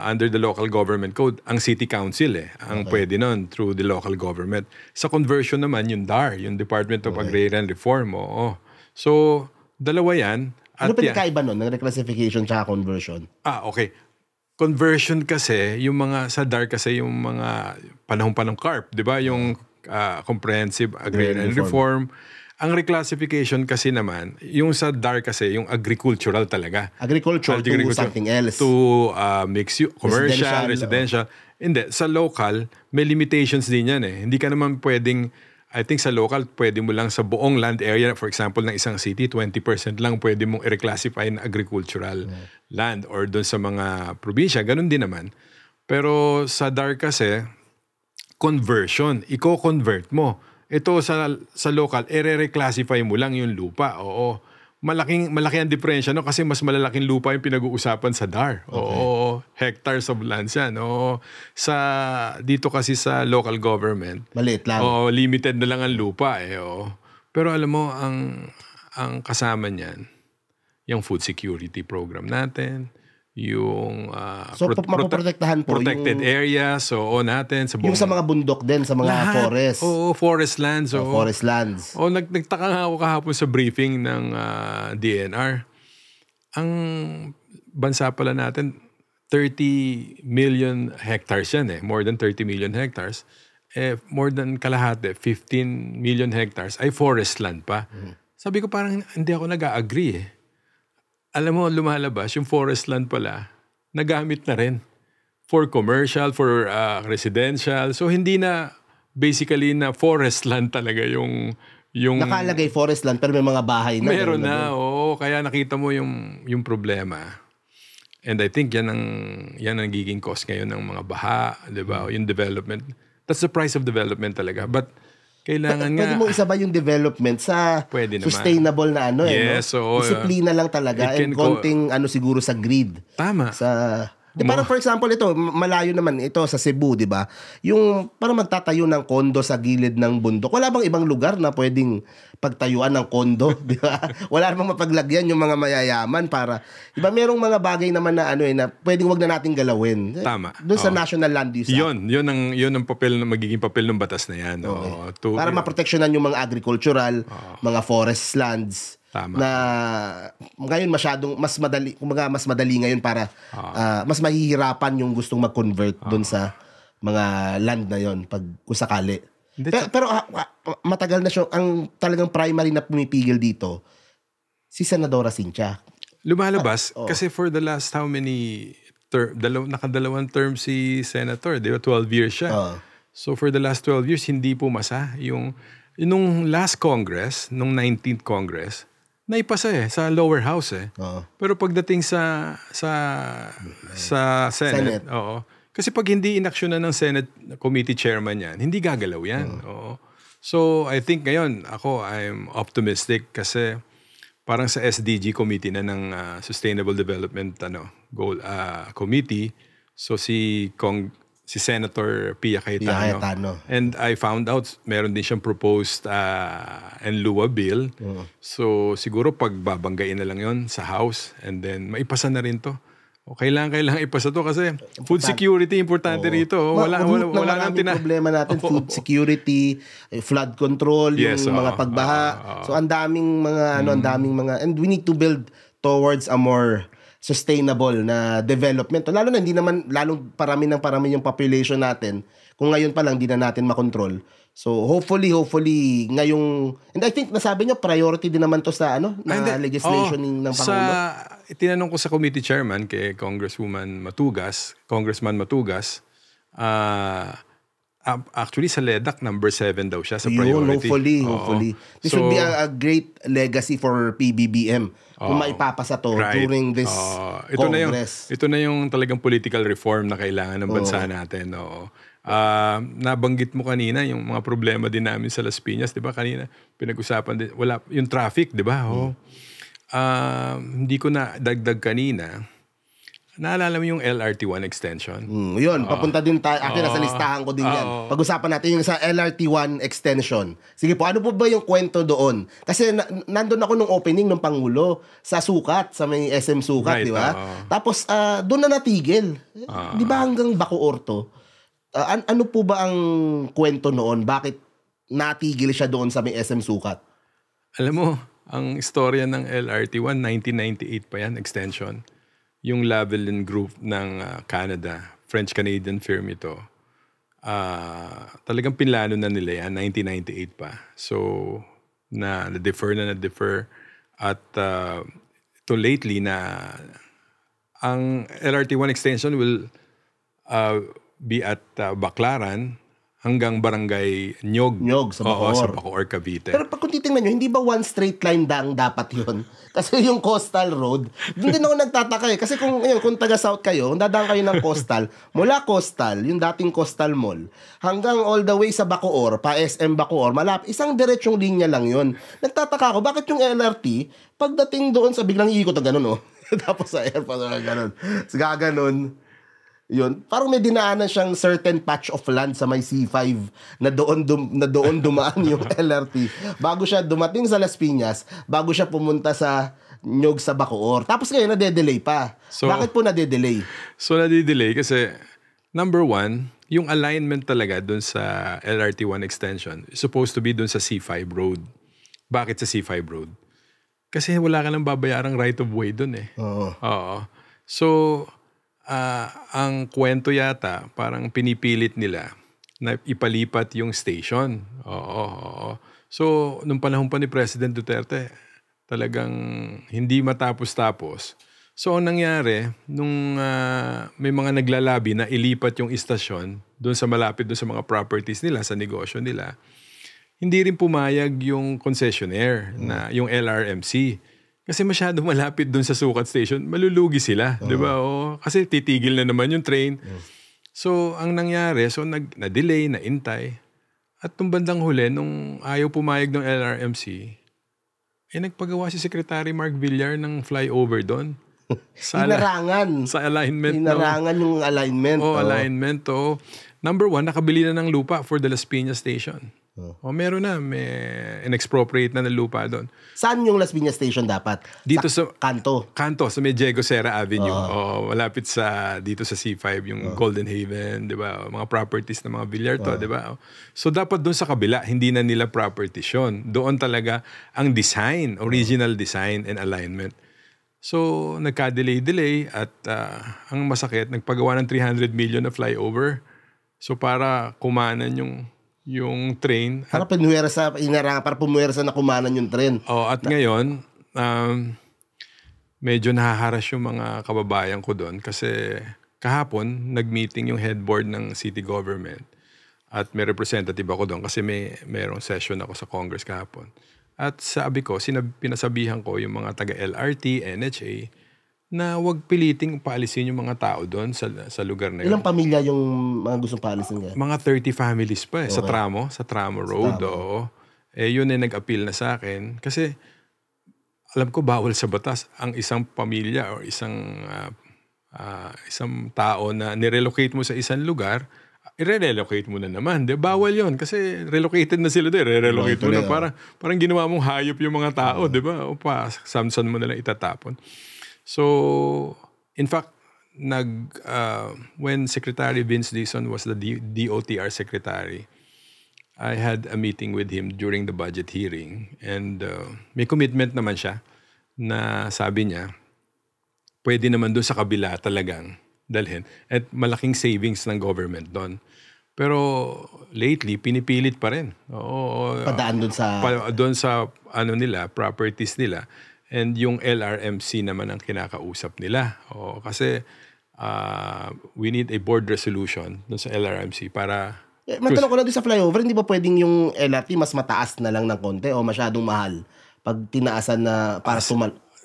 under the local government code, ang city council ang pwede nun through the local government. Sa conversion naman, yung DAR, yung Department of Agrarian Reform. Oo. So, dalawa yan. Ano pinakaiba nun ng reclassification tsaka conversion? Okay. Conversion kasi, yung mga, sa DAR kasi yung mga panahong-panong CARP, di ba? Yung Comprehensive Agrarian Reform. Ang reclassification kasi naman, yung sa DAR kasi, yung agricultural talaga. Agriculture to something else. To mix commercial, residential. Hindi, sa local, may limitations din yan Hindi ka naman pwedeng, I think sa local, pwede mo lang sa buong land area, for example, ng isang city, 20% lang pwede mong i-reclassify na agricultural land or doon sa mga probinsya, ganun din naman. Pero sa DAR kasi, conversion, i-convert mo. Ito sa local, i-reclassify mo lang yung lupa. Oo. Malaki ang diferensya kasi mas malalaking lupa yung pinag-uusapan sa DAR. Oo. Hectares of lands yan. Oo. Dito kasi sa local government, maliit lang. Oo, limited na lang ang lupa Oo. Pero alam mo, ang kasama niyan, yung food security program natin, yung so, mapoprotektahan po protected areas natin sa buong, yung sa mga bundok din, sa mga forest. Oo, forest lands. Forest lands. Nagtaka nga ako kahapon sa briefing ng DNR. Ang bansa pala natin, 30 million hectares yan More than 30 million hectares. More than kalahati, 15 million hectares ay forest land pa. Sabi ko parang hindi ako nag-a-agree Alam mo, lumalabas, yung forest land pala, nagamit na rin for commercial, for residential. So, hindi na basically na forest land talaga yung nakalagay forest land pero may mga bahay na. Meron na, oo. Kaya nakita mo yung problema. And I think yan ang nagiging cost ngayon ng mga baha, di ba? Yung development. That's the price of development talaga. But kailangan nga. Pwede mo isabay yung development sa sustainable na Yes, no? Disiplina lang talaga and konting siguro sa grid. Tama. Parang for example ito, malayo naman ito sa Cebu, di ba? Yung parang magtatayo ng kondo sa gilid ng bundok. Wala bang ibang lugar na pwedeng pagtayuan ng kondo, di ba? Wala namang mapaglagyan yung mga mayayaman para, di ba, merong mga bagay naman na na pwedeng wag na nating galawin. Tama. Doon sa National Land Use Act. Yun ang papel, magiging papel ng batas na yan. Okay. Para maproteksyonan yung mga agricultural, mga forest lands. Tama. Na ngayon masyadong mas madali ngayon para mas mahihirapan yung gustong mag-convert doon sa mga land na yon pag kusakali. Pero matagal na siya ang talagang primary na pumipigil dito si Senadora Cynthia. Lumalabas kasi for the last how many nakadalawang term si Senator, di ba? 12 years siya. So for the last 12 years hindi pumasa nung last Congress, nung 19th Congress, naipasa sa lower house Pero pagdating sa Senate, Kasi pag hindi inaksyonan ng Senate Committee Chairman yan, hindi gagalaw yan. Oo. So, I think ngayon, I'm optimistic kasi parang sa SDG Committee na ng Sustainable Development Goal Committee. So, si Senator Pia Cayetano. And I found out meron din siyang proposed NLUA bill. So, siguro pagbabanggain na lang yon sa House and then maipasa na rin to. O kailangan ipasa to kasi food security importante rito. Wala nang problema natin, food security, flood control, yung mga pagbaha. So ang daming mga and we need to build towards a more sustainable na development. Lalo na lalong parami yung population natin. Kung ngayon pa lang di na natin makontrol. So hopefully ngayong, and I think nasabi niyo priority din naman to sa legislation ng Pangulo. Tinanong ko sa committee chairman kay Congressman Matugas, actually sa LEDAC number 7 daw siya sa priority. Hopefully. This should be a great legacy for PBBM kung maipapasa to during this Congress. Ito na yung talagang political reform na kailangan ng bansa natin. Nabanggit mo kanina yung mga problema din namin sa Las Piñas, 'di ba? Kanina pinag-usapan din yung traffic, 'di ba? Hindi ko na dagdag kanina. Naalala mo yung LRT1 extension? Yun, papunta din tayo. Nasa listahan ko din yan. Pag-usapan natin yung sa LRT1 extension. Sige po, ano po ba yung kwento doon? Kasi nandun ako nung opening ng Pangulo sa Sukat, sa may SM Sukat, di ba? Tapos doon na natigil. Di ba hanggang Bacoor to? Ano po ba ang kwento noon? Bakit natigil siya doon sa may SM Sukat? Alam mo, ang istorya ng LRT1, 1998 pa yan, extension. Yung Lavalin Group ng Canada, French-Canadian firm ito, talagang pinlano na nila yan, 1998 pa. So, na-defer. At ito lately na ang LRT1 extension will be at Baclaran hanggang Barangay Nyog sa Bacoor. Sa Bacoor, Cavite. Pero pag kung titingnan nyo, hindi ba one straight line dapat yun? Kasi yung coastal road, doon din ako nagtataka eh. Kasi kung taga-south kayo, kung dadaan kayo ng coastal, mula coastal, yung dating coastal mall, hanggang all the way sa Bacoor, pa SM Bacoor, isang diretsong linya lang yun. Nagtataka ako, bakit yung LRT, pagdating doon sa biglang iikot na gano'n, Tapos sa airport, gano'n. Gaganon. Yun, parang may dinaanan siyang certain patch of land sa may C5 na doon dumaan yung LRT bago siya dumating sa Las Piñas, bago siya pumunta sa Nyog sa Bacoor. Tapos ngayon nade-delay pa. So, bakit po nade-delay? So nade-delay kasi number one, yung alignment talaga doon sa LRT1 extension is supposed to be doon sa C5 road. Bakit sa C5 road? Kasi wala ka nang babayarang right of way doon eh. Oo. So ang kwento yata, parang pinipilit nila na ipalipat yung station. Oo. So, nung panahon pa ni President Duterte, talagang hindi matapos-tapos. So, ang nangyari, nung may mga naglalabi na ilipat yung istasyon doon sa malapit doon sa mga properties nila, sa negosyo nila, hindi rin pumayag yung concessionaire na yung LRMC. Kasi masyado malapit dun sa Sukat Station, malulugi sila, di ba? Kasi titigil na naman yung train. So, ang nangyari, na-delay, na-intay. At nung bandang huli, nung ayaw pumayag ng LRMC, nagpagawa si Secretary Mark Villar ng flyover doon. Hinarangan. Sa alignment. Hinarangan yung alignment. Alignment. Number one, nakabili na ng lupa for the Las Piñas Station. Meron na. May in-expropriate na ng lupa doon. Saan yung Las Piñas Station dapat? Dito sa Kanto. Sa may Diego Serra Avenue. Malapit dito sa C5, yung Golden Haven, di ba? Mga properties ng mga Villar to, di ba? So dapat doon sa kabila, hindi na nila property yun. Doon talaga ang design, original design and alignment. So nagka-delay at ang masakit, nagpagawa ng 300 million na flyover. So para kumanan yung train. Para pumuwersa na kumanan yung train. At ngayon, medyo nahaharas yung mga kababayan ko doon kasi kahapon, nag-meeting yung head board ng city government at may representative ako doon kasi mayroong session ako sa Congress kahapon. At sabi ko, pinasabihan ko yung mga taga-LRT, NHA, na wag piliting paalisin yung mga tao doon sa lugar na yun. Ilang pamilya yung mga gustong paalisin kaya? Mga 30 families pa sa Tramo Road. Oo. Yun nag-appeal na sa akin. Kasi alam ko bawal sa batas ang isang pamilya o isang tao na nirelocate mo sa isang lugar, i-relocate mo na naman. Bawal yon kasi relocated na sila doon. Re-relocate mo na. Parang ginawa mong hayop yung mga tao, di ba? O samsan mo na lang itatapon. So, in fact, when Secretary Vince Dizon was the DOTR Secretary, I had a meeting with him during the budget hearing and may commitment naman siya na sabi niya, pwede naman doon sa kabila talagang dalhin at malaking savings ng government doon. Pero lately, pinipilit pa rin. Padaan doon sa properties nila. And yung LRMC naman ang kinakausap nila. Kasi we need a board resolution doon sa LRMC para... Matanong ko na doon sa flyover, hindi ba pwedeng yung LRT mas mataas na lang ng konti o masyadong mahal pag tinaasan na para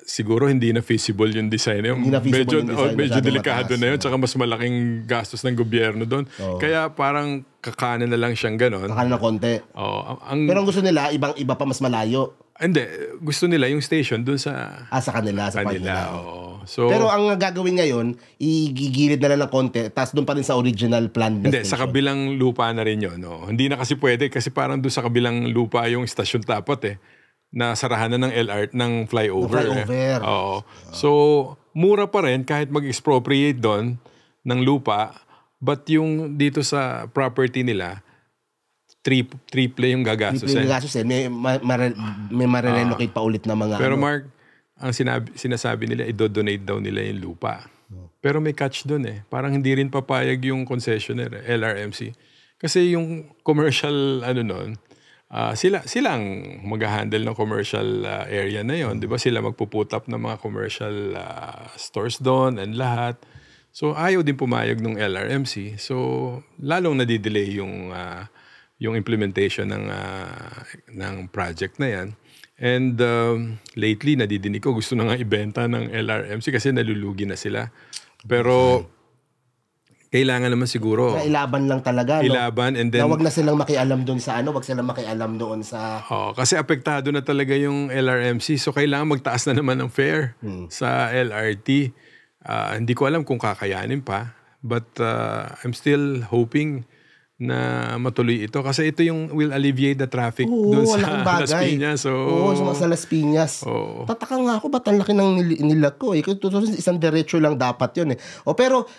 siguro hindi na feasible yung design. Medyo delikado na yun. Tsaka mas malaking gastos ng gobyerno doon. Kaya parang kakanan na lang siyang ganon. Kakanan ng konti. Pero ang gusto nila, iba pa mas malayo. Hindi. Gusto nila yung station doon sa... sa kanila. Sa kanila. So, pero ang gagawin ngayon, igigilid na lang ng konti, tapos doon pa rin sa original plan. Hindi, sa kabilang lupa na rin yun. Hindi na kasi pwede kasi parang doon sa kabilang lupa yung station dapat nasarahan na ng LRT, ng flyover. So, mura pa rin kahit mag-expropriate doon ng lupa, but yung dito sa property nila, triple yung gagastusin. May marelocate pa ulit na mga... Pero Mark, ang sinasabi nila, i-donate daw nila yung lupa. Pero may catch doon Parang hindi rin papayag yung concessionaire, LRMC. Kasi yung commercial, sila ang mag-handle ng commercial area na yon, di ba? Sila magpuput up ng mga commercial stores doon and lahat. So ayaw din pumayag ng LRMC. So lalong nadidelay yung implementation ng project na yan. And lately nadidinig ko gusto na nga ibenta ng LRMC kasi nalulugi na sila. Pero kailangan naman siguro ilaban lang talaga, ilaban, and then wag na silang makialam doon sa wag silang makialam doon sa kasi apektado na talaga yung LRMC, so kailangan magtaas na naman ng fare sa LRT. Hindi ko alam kung kakayanin pa, but I'm still hoping na matuloy ito kasi ito yung will alleviate the traffic doon sa Las Piñas. Sa Las Piñas. Tataka nga ako ba't ang laki ng nilag ko isang diretso lang dapat yun pero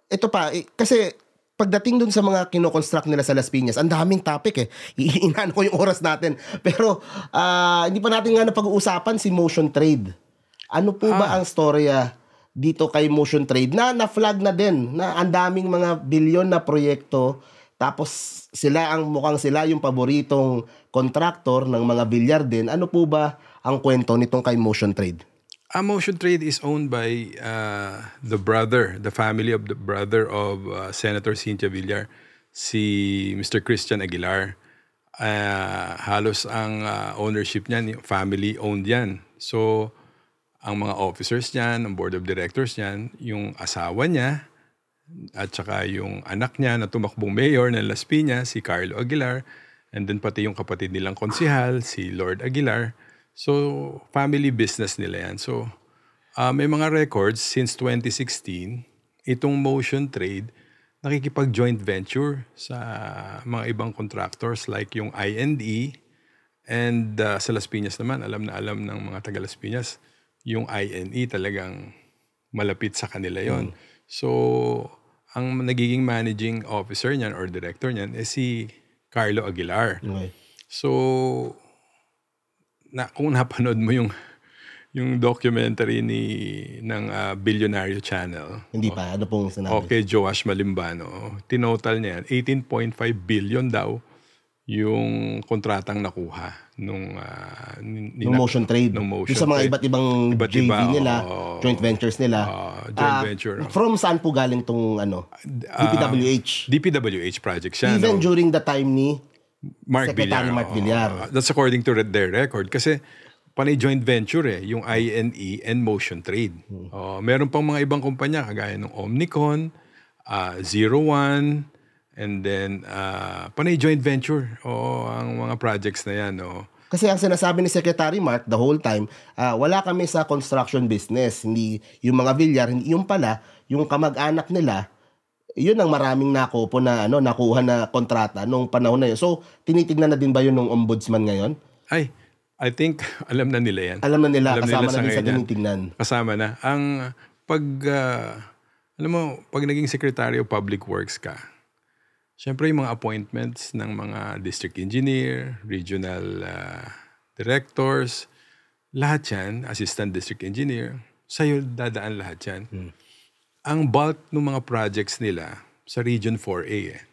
ito pa, kasi pagdating dun sa mga kinoconstruct nila sa Las Piñas, ang daming topic Iinaan ko yung oras natin. Pero hindi pa natin nga napag-uusapan si Motion Trade. Ano po ba ang storya dito kay Motion Trade na-flag na din na ang daming mga bilyon na proyekto, tapos mukhang sila yung paboritong contractor ng mga bilyar din. Ano po ba ang kwento nitong kay Motion Trade? Motion Trade is owned by the family of the brother of Senator Cynthia Villar, si Mr. Christian Aguilar. Halos ang ownership niyan, family-owned yan. So, ang mga officers niyan, ang board of directors niyan, yung asawa niya, at saka yung anak niya na tumakbong mayor ng Las Piñas, si Carlo Aguilar, and then pati yung kapatid nilang konsihal, si Lord Aguilar. So, family business nila yan. So, may mga records since 2016, itong Motion Trade, nakikipag-joint venture sa mga ibang contractors like yung INE, and sa Las Piñas naman, alam na alam ng mga taga Las Piñas, yung INE talagang malapit sa kanila yon. So, ang nagiging managing officer niyan or director niyan is si Carlo Aguilar. Okay. So, kung napanood mo yung documentary ng Billionaire Channel. Hindi pa, ano pong sinabi? Okay, Joash Malimbano. Tinotal niya yan, 18.5 billion daw yung kontratang nakuha nung Motion Trade. Yung sa mga iba't ibang JV nila, joint ventures nila. Joint venture. From saan po galing tong DPWH? DPWH project siya. Even during the time ni Mark Secretary Villar. Mark Villar. That's according to their record. Kasi panay joint venture yung INE and Motion Trade. Meron pang mga ibang kumpanya kagaya ng Omnicon, Zero One, and then panay joint venture. Ang mga projects na yan. Kasi ang sinasabi ni Secretary Mark the whole time, wala kami sa construction business. Hindi yung mga Villar, hindi yung pala, yung kamag-anak nila, yun ang maraming nakupo na nakuha na kontrata nung panahon na yun. So, tinitignan na din ba yun ng ombudsman ngayon? I think alam na nila yan. Alam na nila, kasama na din sa tinitignan. Kasama na. Alam mo, pag naging Secretary of Public Works ka, syempre yung mga appointments ng mga district engineer, regional directors, lahat yan, assistant district engineer, sa'yo dadaan lahat yan. Ang bulk ng mga projects nila sa Region 4A.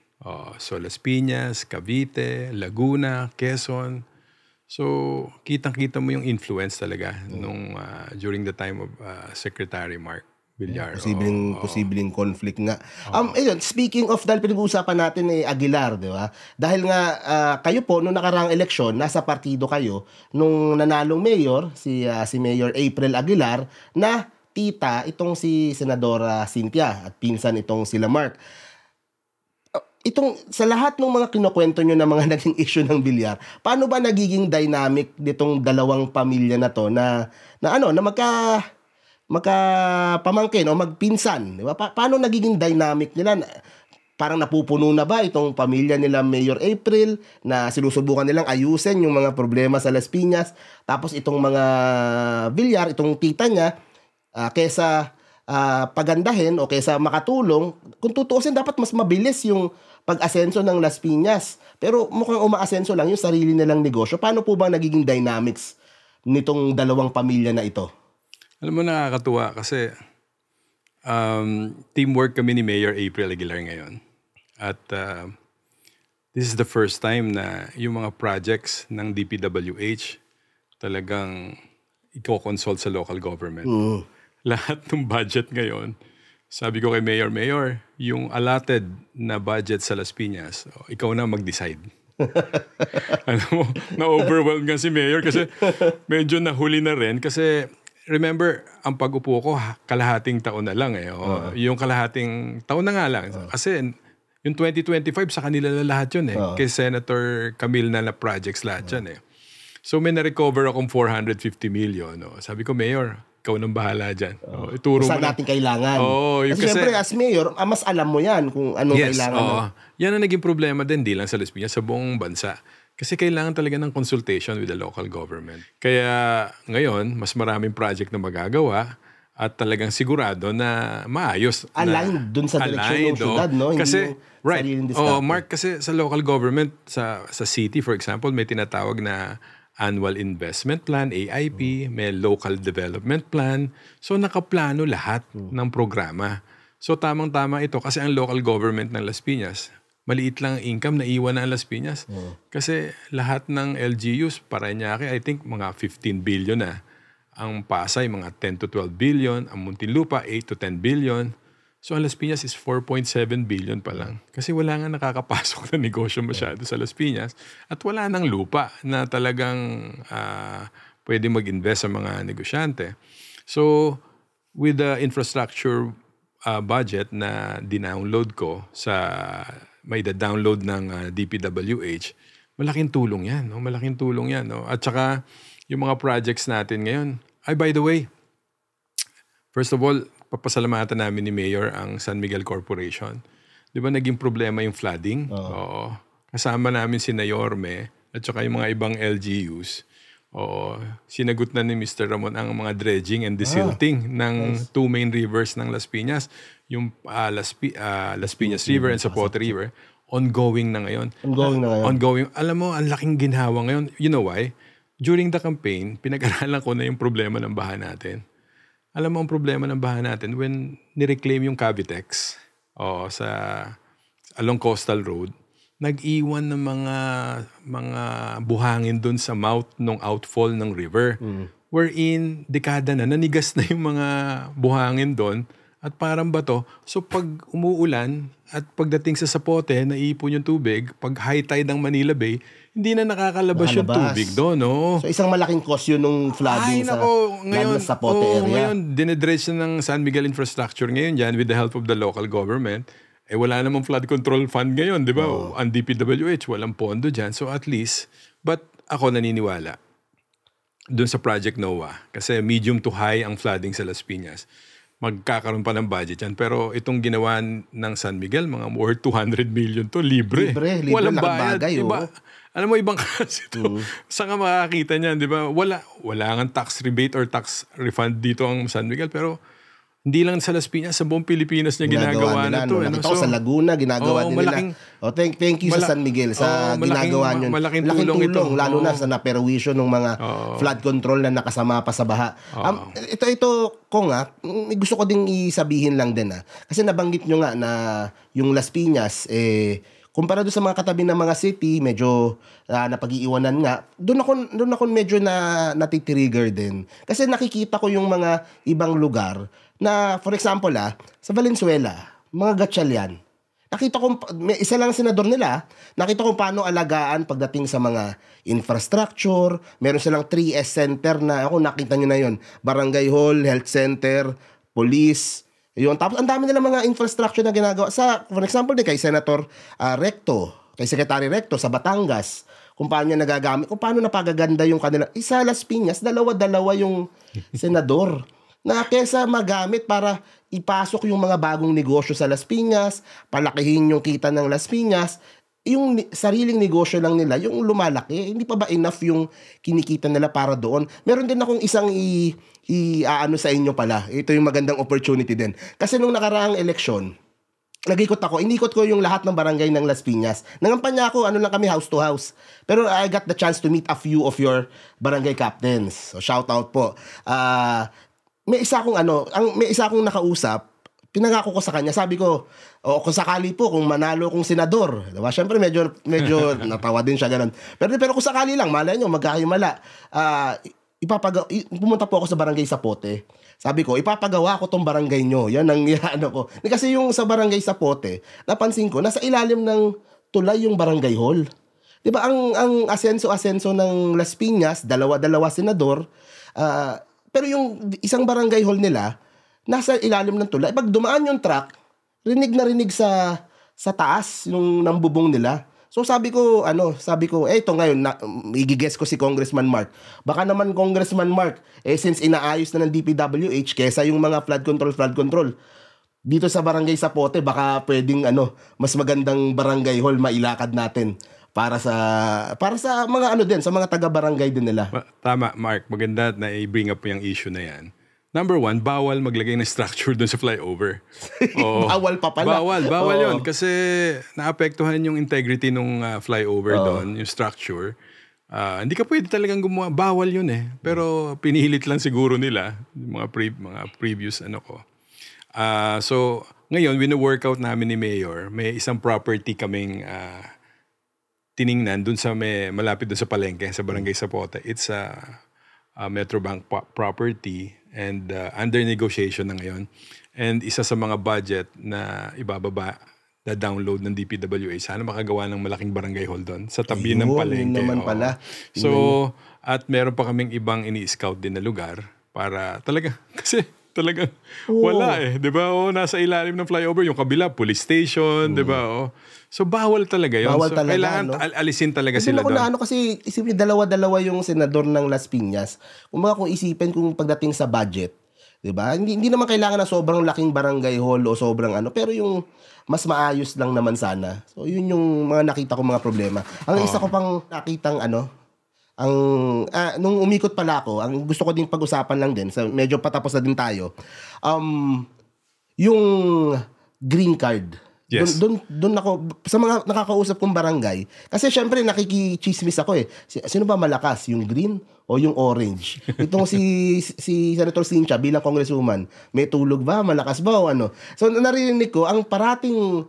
So Las Piñas, Cavite, Laguna, Quezon. So kitang-kita mo yung influence talaga nung during the time of Secretary Mark Villar. Posibleng conflict nga. Ayun, speaking of, dahil pinag-uusapan natin Aguilar, di ba? Dahil nga kayo po nung nakaraang eleksyon, nasa partido kayo nung nanalong mayor si Mayor April Aguilar na tita itong si Senadora Cynthia at pinsan itong sila Mark. Itong sa lahat ng mga kinukwento nyo na mga naging issue ng Villar, paano ba nagiging dynamic nitong dalawang pamilya na to na magkapamangkin o magpinsan, di ba? Paano nagiging dynamic nila? Parang napupuno na ba itong pamilya nila Mayor April na sinusubukan nilang ayusin yung mga problema sa Las Piñas, tapos itong mga Villar, itong tita niya, kesa pagandahin o kesa makatulong, kung tutuusin dapat mas mabilis yung pag-asenso ng Las Piñas. Pero mukhang umaasenso lang yung sarili nilang negosyo. Paano po ba nagiging dynamics nitong dalawang pamilya na ito? Alam mo, nakakatuwa kasi teamwork kami ni Mayor April Aguilar ngayon. At this is the first time na yung mga projects ng DPWH talagang i-consult sa local government. Lahat ng budget ngayon, sabi ko kay Mayor, yung allotted na budget sa Las Piñas, ikaw na mag-decide. Alam mo, na-overwhelmed nga si Mayor kasi medyo nahuli na rin. Kasi remember, ang pag-upo ko, kalahating taon na lang Yung kalahating taon na nga lang. Kasi yung 2025, sa kanila na lahat yun Kay Senator Camille na projects lahat yan So may na-recover akong 450 million. Sabi ko, Mayor, ikaw nang bahala dyan. Ituro saan mo natin kailangan. Kasi siyempre, as mayor, mas alam mo yan kung anong kailangan. Yan ang naging problema din, di lang sa Las Piñas, sa buong bansa. Kasi kailangan talaga ng consultation with the local government. Kaya ngayon, mas maraming project na magagawa at talagang sigurado na maayos. Aligned dun sa direksyon ng syudad, no? Kasi, Mark, kasi sa local government, sa city, for example, may tinatawag na Annual Investment Plan, AIP, may Local Development Plan. So nakaplano lahat ng programa. So tamang-tama ito kasi ang local government ng Las Piñas, maliit lang ang income na iwan na ang Las Piñas. Kasi lahat ng LGUs, Parañaque, I think mga 15 billion na. Ang Pasay, mga 10 to 12 billion. Ang Muntinlupa, 8 to 10 billion. So ang Las Piñas is 4.7 billion pa lang. Kasi wala nga nakakapasok na negosyo masyado sa Las Piñas. At wala nang lupa na talagang pwede mag-invest sa mga negosyante. So with the infrastructure budget na dinownload ko may download ng DPWH, malaking tulong yan. Malaking tulong yan. At saka yung mga projects natin ngayon. By the way, first of all, papasalamatan namin ni Mayor ang San Miguel Corporation. Di ba naging problema yung flooding? Oo. Kasama namin si Nayorme at saka yung mga ibang LGUs. Oo. Sinagot na ni Mr. Ramon ang mga dredging and desilting ng two main rivers ng Las Piñas. Yung Las Piñas River and Zapote River. Ongoing na ngayon. Ongoing. Alam mo, ang laking ginhawa ngayon. You know why? During the campaign, pinag-aralan ko na yung problema ng baha natin. Alam mo ang problema ng baha natin when nireclaim yung Cavitex along Coastal Road, nag-iwan ng mga buhangin doon sa mouth ng outfall ng river. Wherein dekada na nanigas na yung mga buhangin doon at parang bato. So pag umuulan at pagdating sa Zapote, naiipon yung tubig, pag high tide ng Manila Bay, hindi na nakakalabas yung tubig doon. No? So isang malaking cause yun ng flooding sa ngayon, Zapote area. Ngayon, dinedredge na ng San Miguel Infrastructure ngayon dyan with the help of the local government. Wala namang flood control fund ngayon, di ba? Ang DPWH, walang pondo dyan. So at least, but ako naniniwala doon sa Project NOAA. Kasi medium to high ang flooding sa Las Piñas. Magkakaroon pa ng budget yan. Pero itong ginawa ng San Miguel, mga more 200 million to, libre. Walang bayad. Bagay, diba? Alam mo, ibang kasi ito. Saan ka makakita niyan, di ba? Wala nga tax rebate or tax refund dito ang San Miguel. Pero hindi lang sa Las Piñas, sa buong Pilipinas niya ginagawa na ito. Nakita ko sa Laguna, ginagawa din nila. Thank you sa San Miguel sa ginagawa nyo. Malaking tulong ito. Lalo na sa naperwisyo ng mga flood control na nakasama pa sa baha. Ito ko nga, gusto ko ding isabihin lang din. Kasi nabanggit nyo nga na yung Las Piñas, kumpara doon sa mga katabi ng mga city, medyo napag-iiwanan nga. Doon ako medyo natitrigger din. Kasi nakikita ko yung mga ibang lugar na, for example, sa Valenzuela, mga gatchalian. Nakita ko, may isa lang senador nila, nakita ko paano alagaan pagdating sa mga infrastructure. Meron silang 3S center na, ako nakita nyo na yun, barangay hall, health center, police. Yun. Tapos ang dami nila mga infrastructure na ginagawa. For example, kay Senator Recto, kay Secretary Recto sa Batangas, kung paano niya nagagamit, kung paano napagaganda yung kanila. Isa Las Piñas, dalawa yung senador na kesa magamit para ipasok yung mga bagong negosyo sa Las Piñas, palakihin yung kita ng Las Piñas, yung sariling negosyo lang nila, yung lumalaki, hindi pa ba enough yung kinikita nila para doon? Meron din akong isang aano sa inyo pala. Ito yung magandang opportunity din. Kasi nung nakaraang eleksyon, inikot ko yung lahat ng barangay ng Las Piñas. Nangampanya ako, lang kami house to house. Pero I got the chance to meet a few of your barangay captains. So shout out po. May isa akong nakausap, pinangako ko sa kanya, sabi ko, kung sakali po, kung manalo kong senador, diba? Syempre medyo natawa din siya ganun. Pero kung sakali lang, malay nyo, magkakimala, pumunta po ako sa barangay Zapote. Sabi ko, ipapagawa ko tong barangay nyo. Yan ang ko. Kasi yung sa barangay Zapote, napansin ko, nasa ilalim ng tulay yung barangay hall. Diba, ang asenso ng Las Piñas, dalawa senador, pero yung isang barangay hall nila, nasa ilalim ng tulay. Pag dumaan yung truck, rinig na rinig sa taas yung nambubong nila. So sabi ko, ito ngayon, igigess ko si Congressman Mark. Baka naman Congressman Mark, since inaayos na ng DPWH, kesa yung mga flood control, dito sa barangay Zapote, baka pwedeng mas magandang barangay hall mailakad natin para sa mga sa mga taga-barangay din nila. Tama, Mark. Maganda na i-bring up yung issue na yan. Number one, bawal maglagay ng structure doon sa flyover. Bawal pa pala. Bawal yun. Kasi naapektuhan yung integrity ng flyover doon, yung structure. Hindi ka pwede talagang gumawa. Bawal yun eh. Pero pinihilit lang siguro nila, mga previous So, ngayon, wino-workout namin ni Mayor, may isang property kaming tiningnan dun sa malapit dun sa Palengke, sa Barangay Zapote. It's a Metrobank property and under negotiation na ngayon. And isa sa mga budget na ibababa na download ng DPWH, sana makagawa ng malaking barangay hall doon sa tabi ng Palengke. Naman pala. So, at meron pa kaming ibang ini-scout din na lugar para talaga, kasi talagang wala eh. Di ba? Nasa ilalim ng flyover, yung kabila, police station, di ba? So, bawal talaga yun. Bawal so, talaga, kailangan alisin talaga kasi sila doon. Kasi isipin, dalawa yung senador ng Las Piñas. Kung isipin kung pagdating sa budget, di ba? Hindi naman kailangan na sobrang laking barangay hall o sobrang pero yung mas maayos lang naman sana. So, yun yung mga nakita ko mga problema. Ang isa ko pang nakitang nung umikot pala ako, ang gusto ko din pag-usapan lang din, medyo patapos na din tayo, yung green card. Yes. Doon ako, sa mga nakakausap kong barangay, kasi syempre nakikichismis ako eh. Sino ba malakas? Yung green o yung orange? Itong si Senator Cynthia bilang congresswoman, may tulog ba? Malakas ba o ano? So narinig ko, ang parating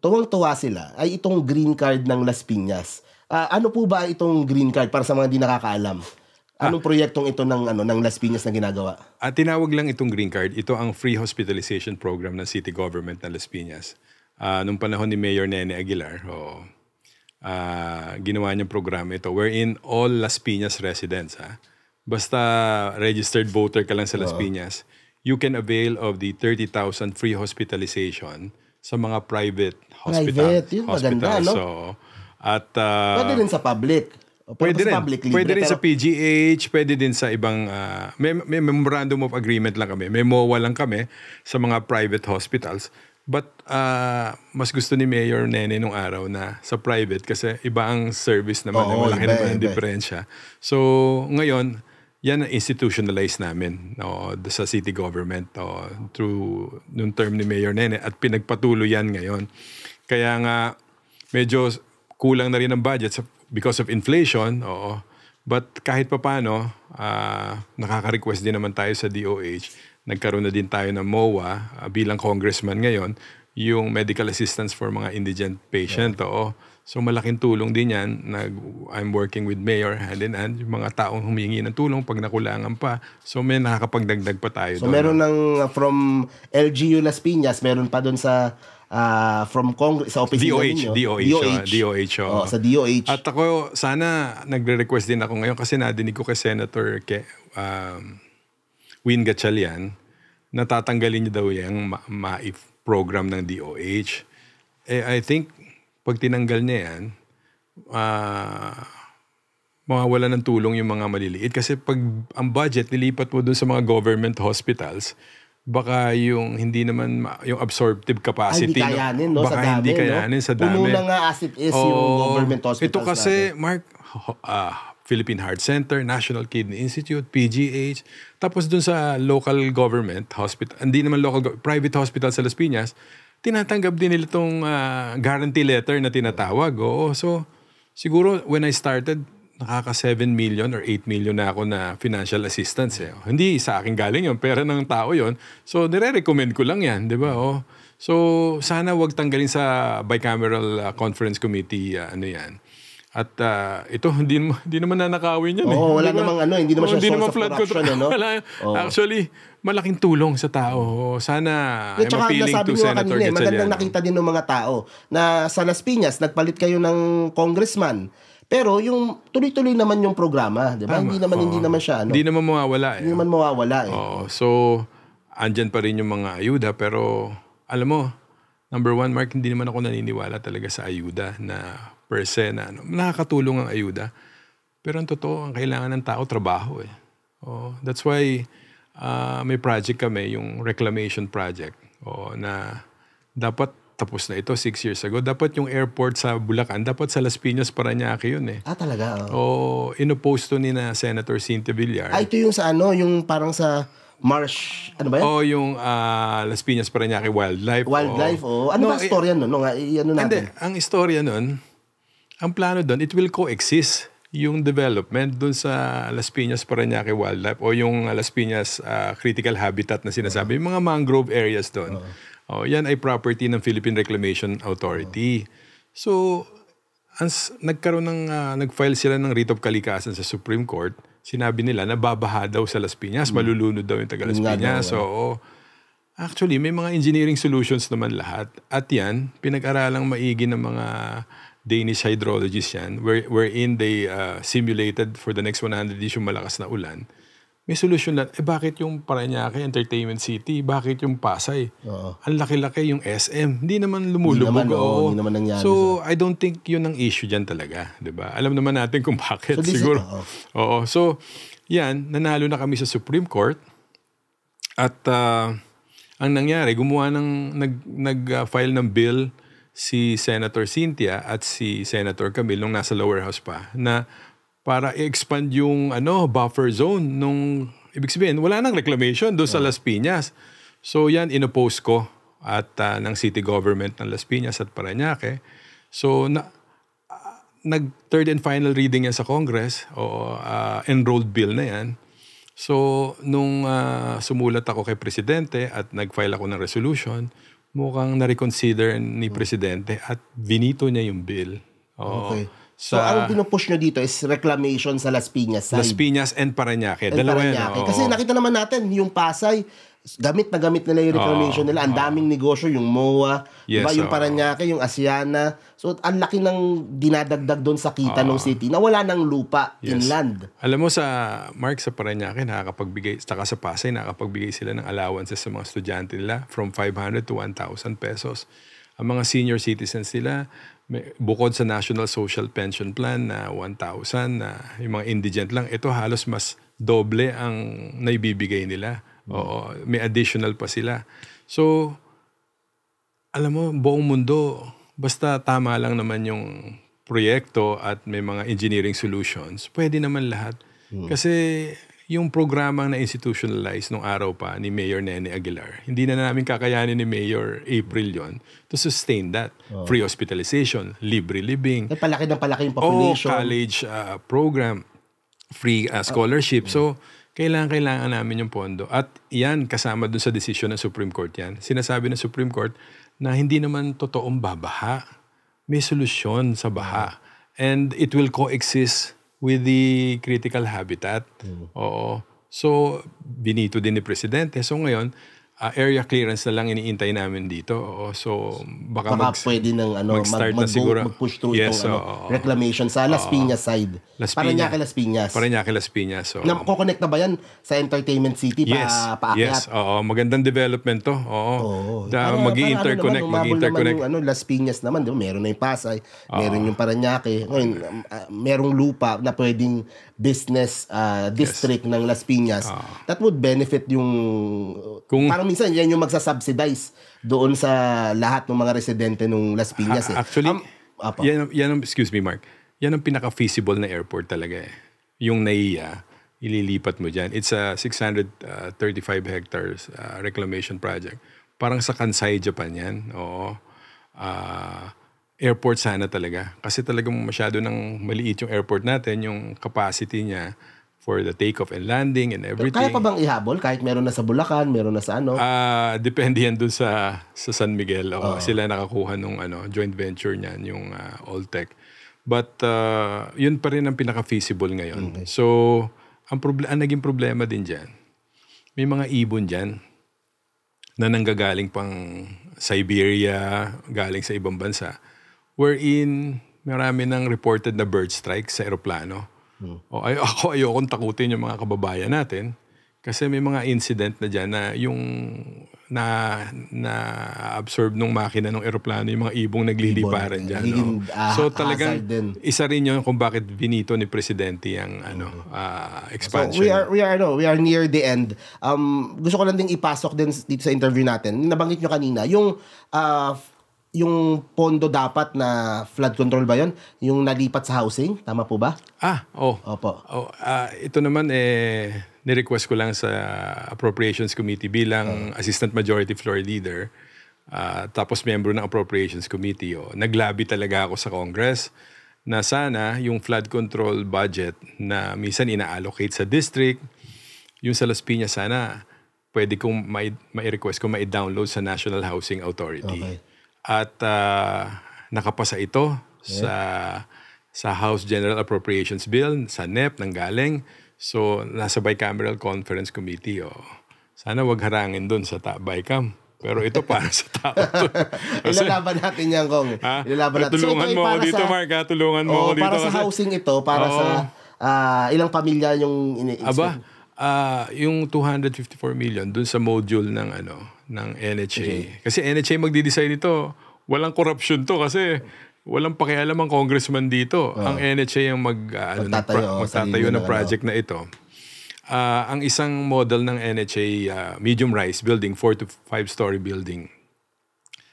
tuwang-tuwa sila ay itong green card ng Las Piñas. Ano po ba itong green card para sa mga di nakakaalam? Anong proyektong ito ng Las Piñas na ginagawa? Tinawag lang itong Green Card. Ito ang free hospitalization program ng city government ng Las Piñas. Nung panahon ni Mayor Nene Aguilar, ginawa niyang programa ito wherein all Las Piñas residents, basta registered voter ka lang sa Las Piñas, you can avail of the 30,000 free hospitalization sa mga private hospital. Yun maganda, no? So, pwede rin sa public. Pwede rin sa PGH, pwede din sa ibang, may memorandum of agreement lang kami, may MOA lang kami sa mga private hospitals. But mas gusto ni Mayor Nene nung araw na sa private kasi iba ang service naman, malaki naman ang diferensya. So ngayon, yan ang institutionalize namin sa city government through nung term ni Mayor Nene at pinagpatuloy yan ngayon. Kaya nga medyo kulang na rin ang budget because of inflation, but kahit papaano, nakaka-request din naman tayo sa DOH. Nagkaroon na din tayo ng MOA bilang congressman ngayon, yung medical assistance for mga indigent patient. So malaking tulong din yan. I'm working with Mayor hand in hand, yung mga taong humingi ng tulong pag nakulangan pa. So may nakakapagdagdag pa tayo. So meron ng from LGU Las Piñas, meron pa doon sa from Congress, sa opisina ninyo. DOH. Sa DOH. At ako, sana nagre-request din ako ngayon kasi nadinig ko kay Senator Win Gatchalian, natatanggalin niya daw yung MAIF program ng DOH. I think, pag tinanggal niya yan, mawawala ng tulong yung mga maliliit. Kasi pag ang budget nilipat mo dun sa mga government hospitals, baka yung hindi naman yung absorptive capacity. Hindi kayanin, no? Baka sa dami, hindi kayanin sa dami. Puno na nga as it is yung government hospitals. Ito kasi, natin. Mark, Philippine Heart Center, National Kidney Institute, PGH, tapos dun sa local government hospital, hindi naman private hospital sa Las Piñas, tinatanggap din nila itong guarantee letter na tinatawag. So, siguro when I started, nakaka 7 million or 8 million na ako na financial assistance. Hindi sa akin galing yun, pera ng tao yon. So, nire-recommend ko lang yan, di ba? So, sana wag tanggalin sa bicameral conference committee, yan. At ito, hindi naman nanakawin yan. Wala namang hindi naman siya source of corruption. Actually, malaking tulong sa tao. Sana, I'm appealing to Senator Gatchalian. Magandang nakita din ng mga tao na sa Las Piñas, nagpalit kayo ng congressman. Pero yung tuloy-tuloy naman yung programa, di ba? Hindi naman siya Hindi naman mawawala. Hindi naman mawawala. So, andyan pa rin yung mga ayuda. Pero, alam mo, number one, Mark, hindi naman ako naniniwala talaga sa ayuda na per se na nakakatulong ang ayuda. Pero ang totoo, ang kailangan ng tao, trabaho. That's why may project kami, yung reclamation project, na dapat tapos na ito 6 years ago. Dapat yung airport sa Bulacan, dapat sa Las Piñas, Parañaque yun . Talaga? Inopost to ni na Senator Cynthia Villar. Ito yung sa yung parang sa marsh, ano ba yan? Yung Las Piñas, Parañaque Wildlife. Ano ba istorya nun? Hindi, ang istorya nun, ang plano doon, it will coexist yung development doon sa Las Piñas, Parañaque Wildlife o yung Las Piñas Critical Habitat na sinasabi, yung mga mangrove areas doon. Yan ay property ng Philippine Reclamation Authority. So, nag-file sila ng writ of kalikasan sa Supreme Court. Sinabi nila na babaha daw sa Las Piñas, malulunod daw yung taga Las Piñas. So, actually, may mga engineering solutions naman lahat. At yan, pinag-aralang maigi ng mga Danish hydrologists yan, wherein they simulated for the next 100 years yung malakas na ulan. May solusyon lang. Bakit yung Parañaque Entertainment City? Bakit yung Pasay? Ang laki-laki yung SM. Hindi naman lumulubog. Hindi naman nangyari. So, I don't think yun ang issue dyan talaga. Diba? Alam naman natin kung bakit. Siguro. So, yan. Nanalo na kami sa Supreme Court. At ang nangyari, nag-file ng bill si Senator Cynthia at si Senator Camille nung nasa lower house pa na para i-expand yung buffer zone nung ibig sabihin wala nang reclamation doon sa Las Piñas. So yan inopost ko at ng city government ng Las Piñas at Parañaque. So nag third and final reading yan sa Congress enrolled bill na yan. So nung sumulat ako kay Presidente at nag-file ako ng resolution, mukhang na-reconsider ni Presidente at vinito niya yung bill. Okay. So, ang pinupush nyo dito is reclamation sa Las Piñas side. Las Piñas and Parañaque. And Dalawa yan. Parañaque. Kasi nakita naman natin, yung Pasay, gamit na gamit nila yung reclamation nila. Ang daming negosyo, yung MOA, diba? Yung Parañaque, yung Asiana. So, ang laki ng dinadagdag doon sa kita ng city na wala ng lupa inland. Alam mo, sa Parañaque, nakakapagbigay, saka sa Pasay, nakakapagbigay sila ng allowances sa mga estudyante nila from 500 to 1,000 pesos. Ang mga senior citizens nila, bukod sa National Social Pension Plan na 1,000, na yung mga indigent lang, ito halos mas doble ang naibibigay nila. Oo, may additional pa sila. So, alam mo, buong mundo, basta tama lang naman yung proyekto at may mga engineering solutions, pwede naman lahat. Kasi yung programang na institutionalize nung araw pa ni Mayor Nene Aguilar, hindi na namin kakayanin ni Mayor April yon to sustain that. Free hospitalization, libre living. Palaki ng palaki yung population. College program, free scholarship. So, kailangan namin yung pondo. At yan, kasama dun sa desisyon ng Supreme Court yan. Sinasabi ng Supreme Court na hindi naman totoong babaha. May solusyon sa baha. And it will coexist with the critical habitat. Oo. So, binito din ni Presidente. So, ngayon, area clearance na lang iniintay namin dito. Oo. So, baka pwede nang mag-start na siguro. Mag-push through itong reclamation sa Las Piñas side. Parañaque, Las Piñas. Parañaque, Las Piñas. So, Kukonect na ba yan sa Entertainment City paakyat? Yes, oo. Magandang development to. Oo. Mag-i-interconnect. Mag-i-interconnect. Las Piñas naman, diba? Meron na yung Pasay, meron yung Parañaque. Ngayon, merong lupa na pwedeng business district ng Las Piñas. That would benefit yung... parang minsan, yan yung magsasubsidize doon sa lahat ng mga residente ng Las Piñas. Actually, excuse me, Mark. Yan ang pinaka-feasible na airport talaga eh. Yung NAIA, ililipat mo dyan. It's a 635 hectares reclamation project. Parang sa Kansai, Japan yan. Oo. Airport sana talaga. Kasi talagang masyado nang maliit yung airport natin, yung capacity niya for the takeoff and landing and everything. Kaya pa bang ihabol? Kahit meron na sa Bulacan, meron na sa ano? Depende yan dun sa San Miguel. Sila nakakuha nung joint venture niyan, yung Alltech. But yun pa rin ang pinaka-feasible ngayon. Okay. So, ang naging problema din dyan, may mga ibon dyan na nanggagaling pang Siberia, galing sa ibang bansa, wherein marami nang reported na bird strike sa eroplano. Ayokong takutin yung mga kababayan natin kasi may mga incident na dyan na yung na-absorb nung makina ng eroplano yung mga ibong nagliliparan dyan. So talagang isa rin yun kung bakit binito ni Presidente yung expansion. So we are near the end. Gusto ko lang ding ipasok din dito sa interview natin. Nabanggit nyo kanina, yung pondo dapat na flood control ba yun? Yung nalipat sa housing? Tama po ba? Opo. Ito naman ni-request ko lang sa Appropriations Committee bilang Assistant Majority Floor Leader. Tapos member ng Appropriations Committee. Naglabi talaga ako sa Congress na sana yung flood control budget na minsan ina-allocate sa district, yung sa Las Piñas sana pwede kong mai-request ko mai-download sa National Housing Authority. Okay. At nakapasa ito sa House General Appropriations Bill, sa NEP, nanggaling. So, nasa Bicameral Conference Committee. Sana wag harangin doon sa BICAM. Pero ito para sa tao. Ilalaban natin yan, Kong. Ilalaban natin. Tulungan mo ako dito, Mark. Tulungan mo ako dito. Para sa housing ito, para sa ilang pamilya yung yung 254 million dun sa module ng NHA. Kasi NHA magdi-design ito. Walang corruption to kasi walang pakialam ang congressman dito. Ang NHA ang magtatayo ng project na ito. Ang isang model ng NHA medium-rise building, 4 to 5-story building.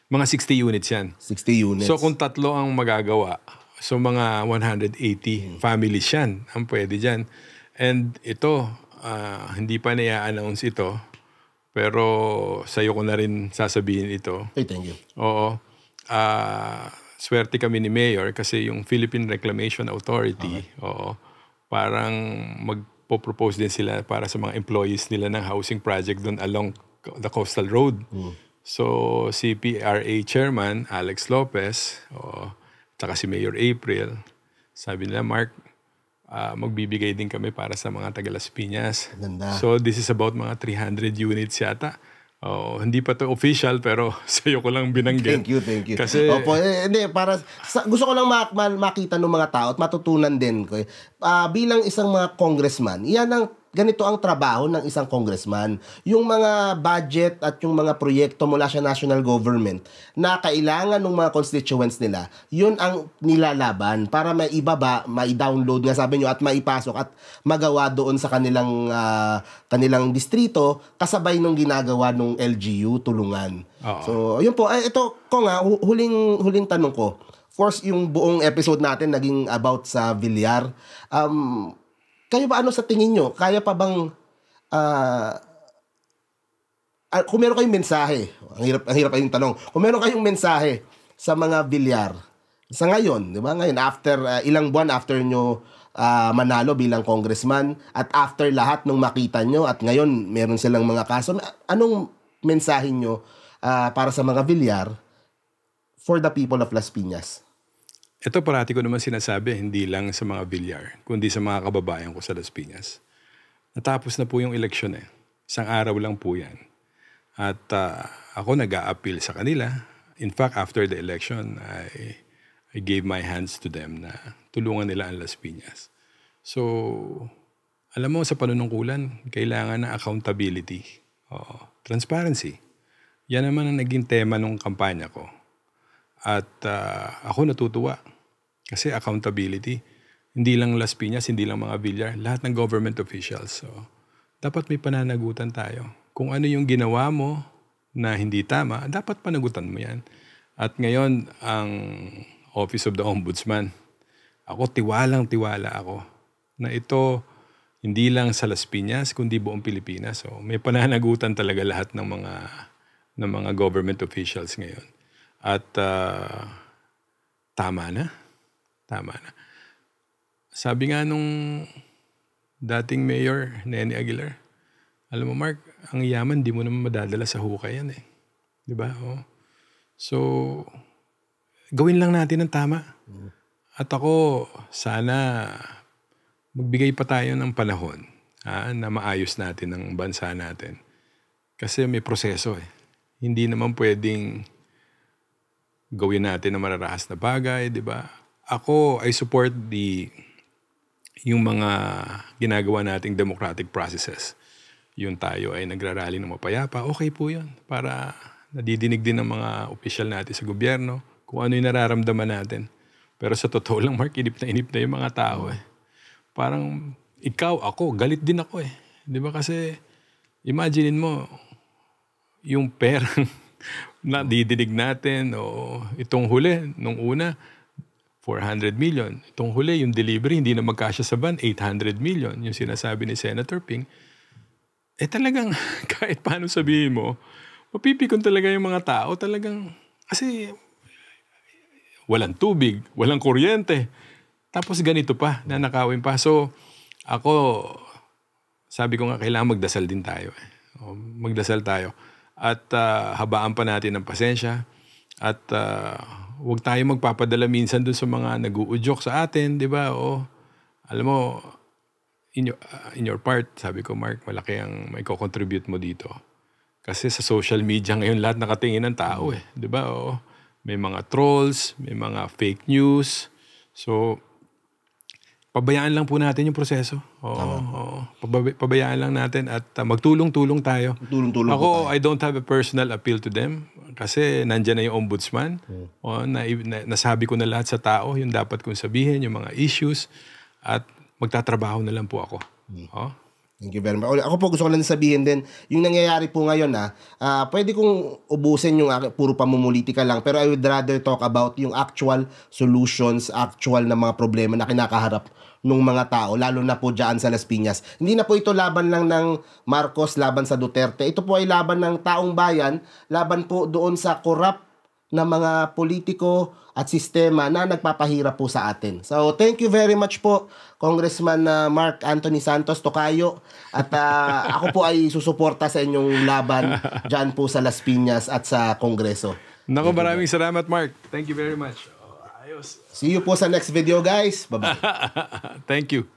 Mga 60 units yan. 60 units. So kung tatlo ang magagawa, so mga 180 families yan ang pwede dyan. And ito, hindi pa na-announce ito, pero sa'yo ko na rin sasabihin ito. Hey, thank you. Oo. Swerte kami ni Mayor kasi yung Philippine Reclamation Authority, parang magpo-propose din sila para sa mga employees nila ng housing project doon along the coastal road. So, si PRA Chairman Alex Lopez, tsaka si Mayor April, Sabi nila, Mark, magbibigay din kami para sa mga taga Las Piñas. Ganda. So this is about mga 300 units yata. Hindi pa to official pero sa'yo ko lang binanggit. Thank you. Kasi Opo, hindi, gusto ko lang makita ng mga tao at matutunan din ko. Bilang isang mga congressman, ganito ang trabaho ng isang congressman. Yung mga budget at yung mga proyekto mula sa national government na kailangan ng mga constituents nila, yun ang nilalaban para maibaba, mai-download nga sabi nyo at maipasok at magawa doon sa kanilang distrito kasabay nung ginagawa nung LGU tulungan. So, yun po. Ito ko nga, huling tanong ko. Of course, yung buong episode natin naging about sa Villar. Kayo ba sa tingin nyo? Kaya pa bang kung meron kayong mensahe, ang hirap yung tanong. Kung meron kayong mensahe sa mga Villar sa ngayon, di ba? Ngayon after ilang buwan after nyo manalo bilang congressman at after lahat nung makita nyo at ngayon meron silang mga kaso, anong mensahe nyo para sa mga Villar for the people of Las Piñas? Ito parati ko naman sinasabi, hindi lang sa mga Villar, kundi sa mga kababayan ko sa Las Piñas. Natapos na po yung eleksyon eh. Isang araw lang po yan. At ako nag-a-appeal sa kanila. In fact, after the election, I gave my hands to them na tulungan nila ang Las Piñas. So, alam mo, sa panunungkulan, kailangan ng accountability. Transparency. Yan naman ang naging tema ng kampanya ko. At ako natutuwa kasi accountability, hindi lang Las Piñas, hindi lang mga Villar, lahat ng government officials. So, dapat may pananagutan tayo. Kung ano yung ginawa mo na hindi tama, dapat panagutan mo yan. At ngayon, ang Office of the Ombudsman, ako tiwalang-tiwala ako na ito hindi lang sa Las Piñas, kundi buong Pilipinas. So, may pananagutan talaga lahat ng mga government officials ngayon. At tama na. Sabi nga nung dating mayor, Nene Aguilar, alam mo Mark, ang yaman di mo naman madadala sa hukay yan eh. Di ba? So, gawin lang natin ang tama. At ako, sana magbigay pa tayo ng panahon na maayos natin ang bansa natin. Kasi may proseso eh. Hindi naman pwedeng gawin natin na mararahas na bagay, di ba? Ako, I support yung mga ginagawa nating democratic processes. Yung tayo ay nagrarally ng mapayapa, okay po yun. Para nadidinig din ng mga opisyal natin sa gobyerno kung ano yung nararamdaman natin. Pero sa totoo lang, Mark, inip na yung mga tao eh. Parang ikaw, ako, galit din ako eh. Di ba? Kasi imaginein mo, yung perang na didinig natin o itong huli, nung una, 400 million. Itong huli, yung delivery, hindi na magkasya sa ban, 800 million. Yung sinasabi ni Senator Ping. Talagang, kahit paano sabihin mo, mapipikon talaga yung mga tao. Talagang, kasi, walang tubig, walang kuryente. Tapos ganito pa, nanakawin pa. So, ako, sabi ko nga, kailangan magdasal din tayo. Magdasal tayo. At habaan pa natin ng pasensya. At huwag tayo magpapadala minsan dun sa mga nag-uudyok sa atin, di ba? Alam mo, in your part, sabi ko, Mark, malaki ang may contribute mo dito. Kasi sa social media ngayon, lahat nakatingin ng tao eh. Di ba? May mga trolls, may mga fake news. So, pabayaan lang po natin yung proseso. Pabayaan lang natin at magtulong-tulong tayo. Ako, I don't have a personal appeal to them kasi nandyan na yung ombudsman. Nasabi ko na lahat sa tao yung dapat kong sabihin, yung mga issues at magtatrabaho na lang po ako. Thank you very much. Ako po gusto ko lang sabihin din, yung nangyayari po ngayon pwede kong ubusin yung puro pamumulitika lang, pero I would rather talk about yung actual solutions, actual na mga problema na kinakaharap ng mga tao, lalo na po dyan sa Las Piñas. Hindi na po ito laban lang ng Marcos, laban sa Duterte. Ito po ay laban ng taong bayan, laban po doon sa corrupt na mga politiko at sistema na nagpapahirap po sa atin. So, thank you very much po, Congressman Mark Anthony Santos Tocayo. At ako po ay susuporta sa inyong laban dyan po sa Las Piñas at sa Kongreso. Naku, maraming salamat, Mark. Thank you very much. Ayos. See you po sa next video, guys. Bye-bye. Thank you.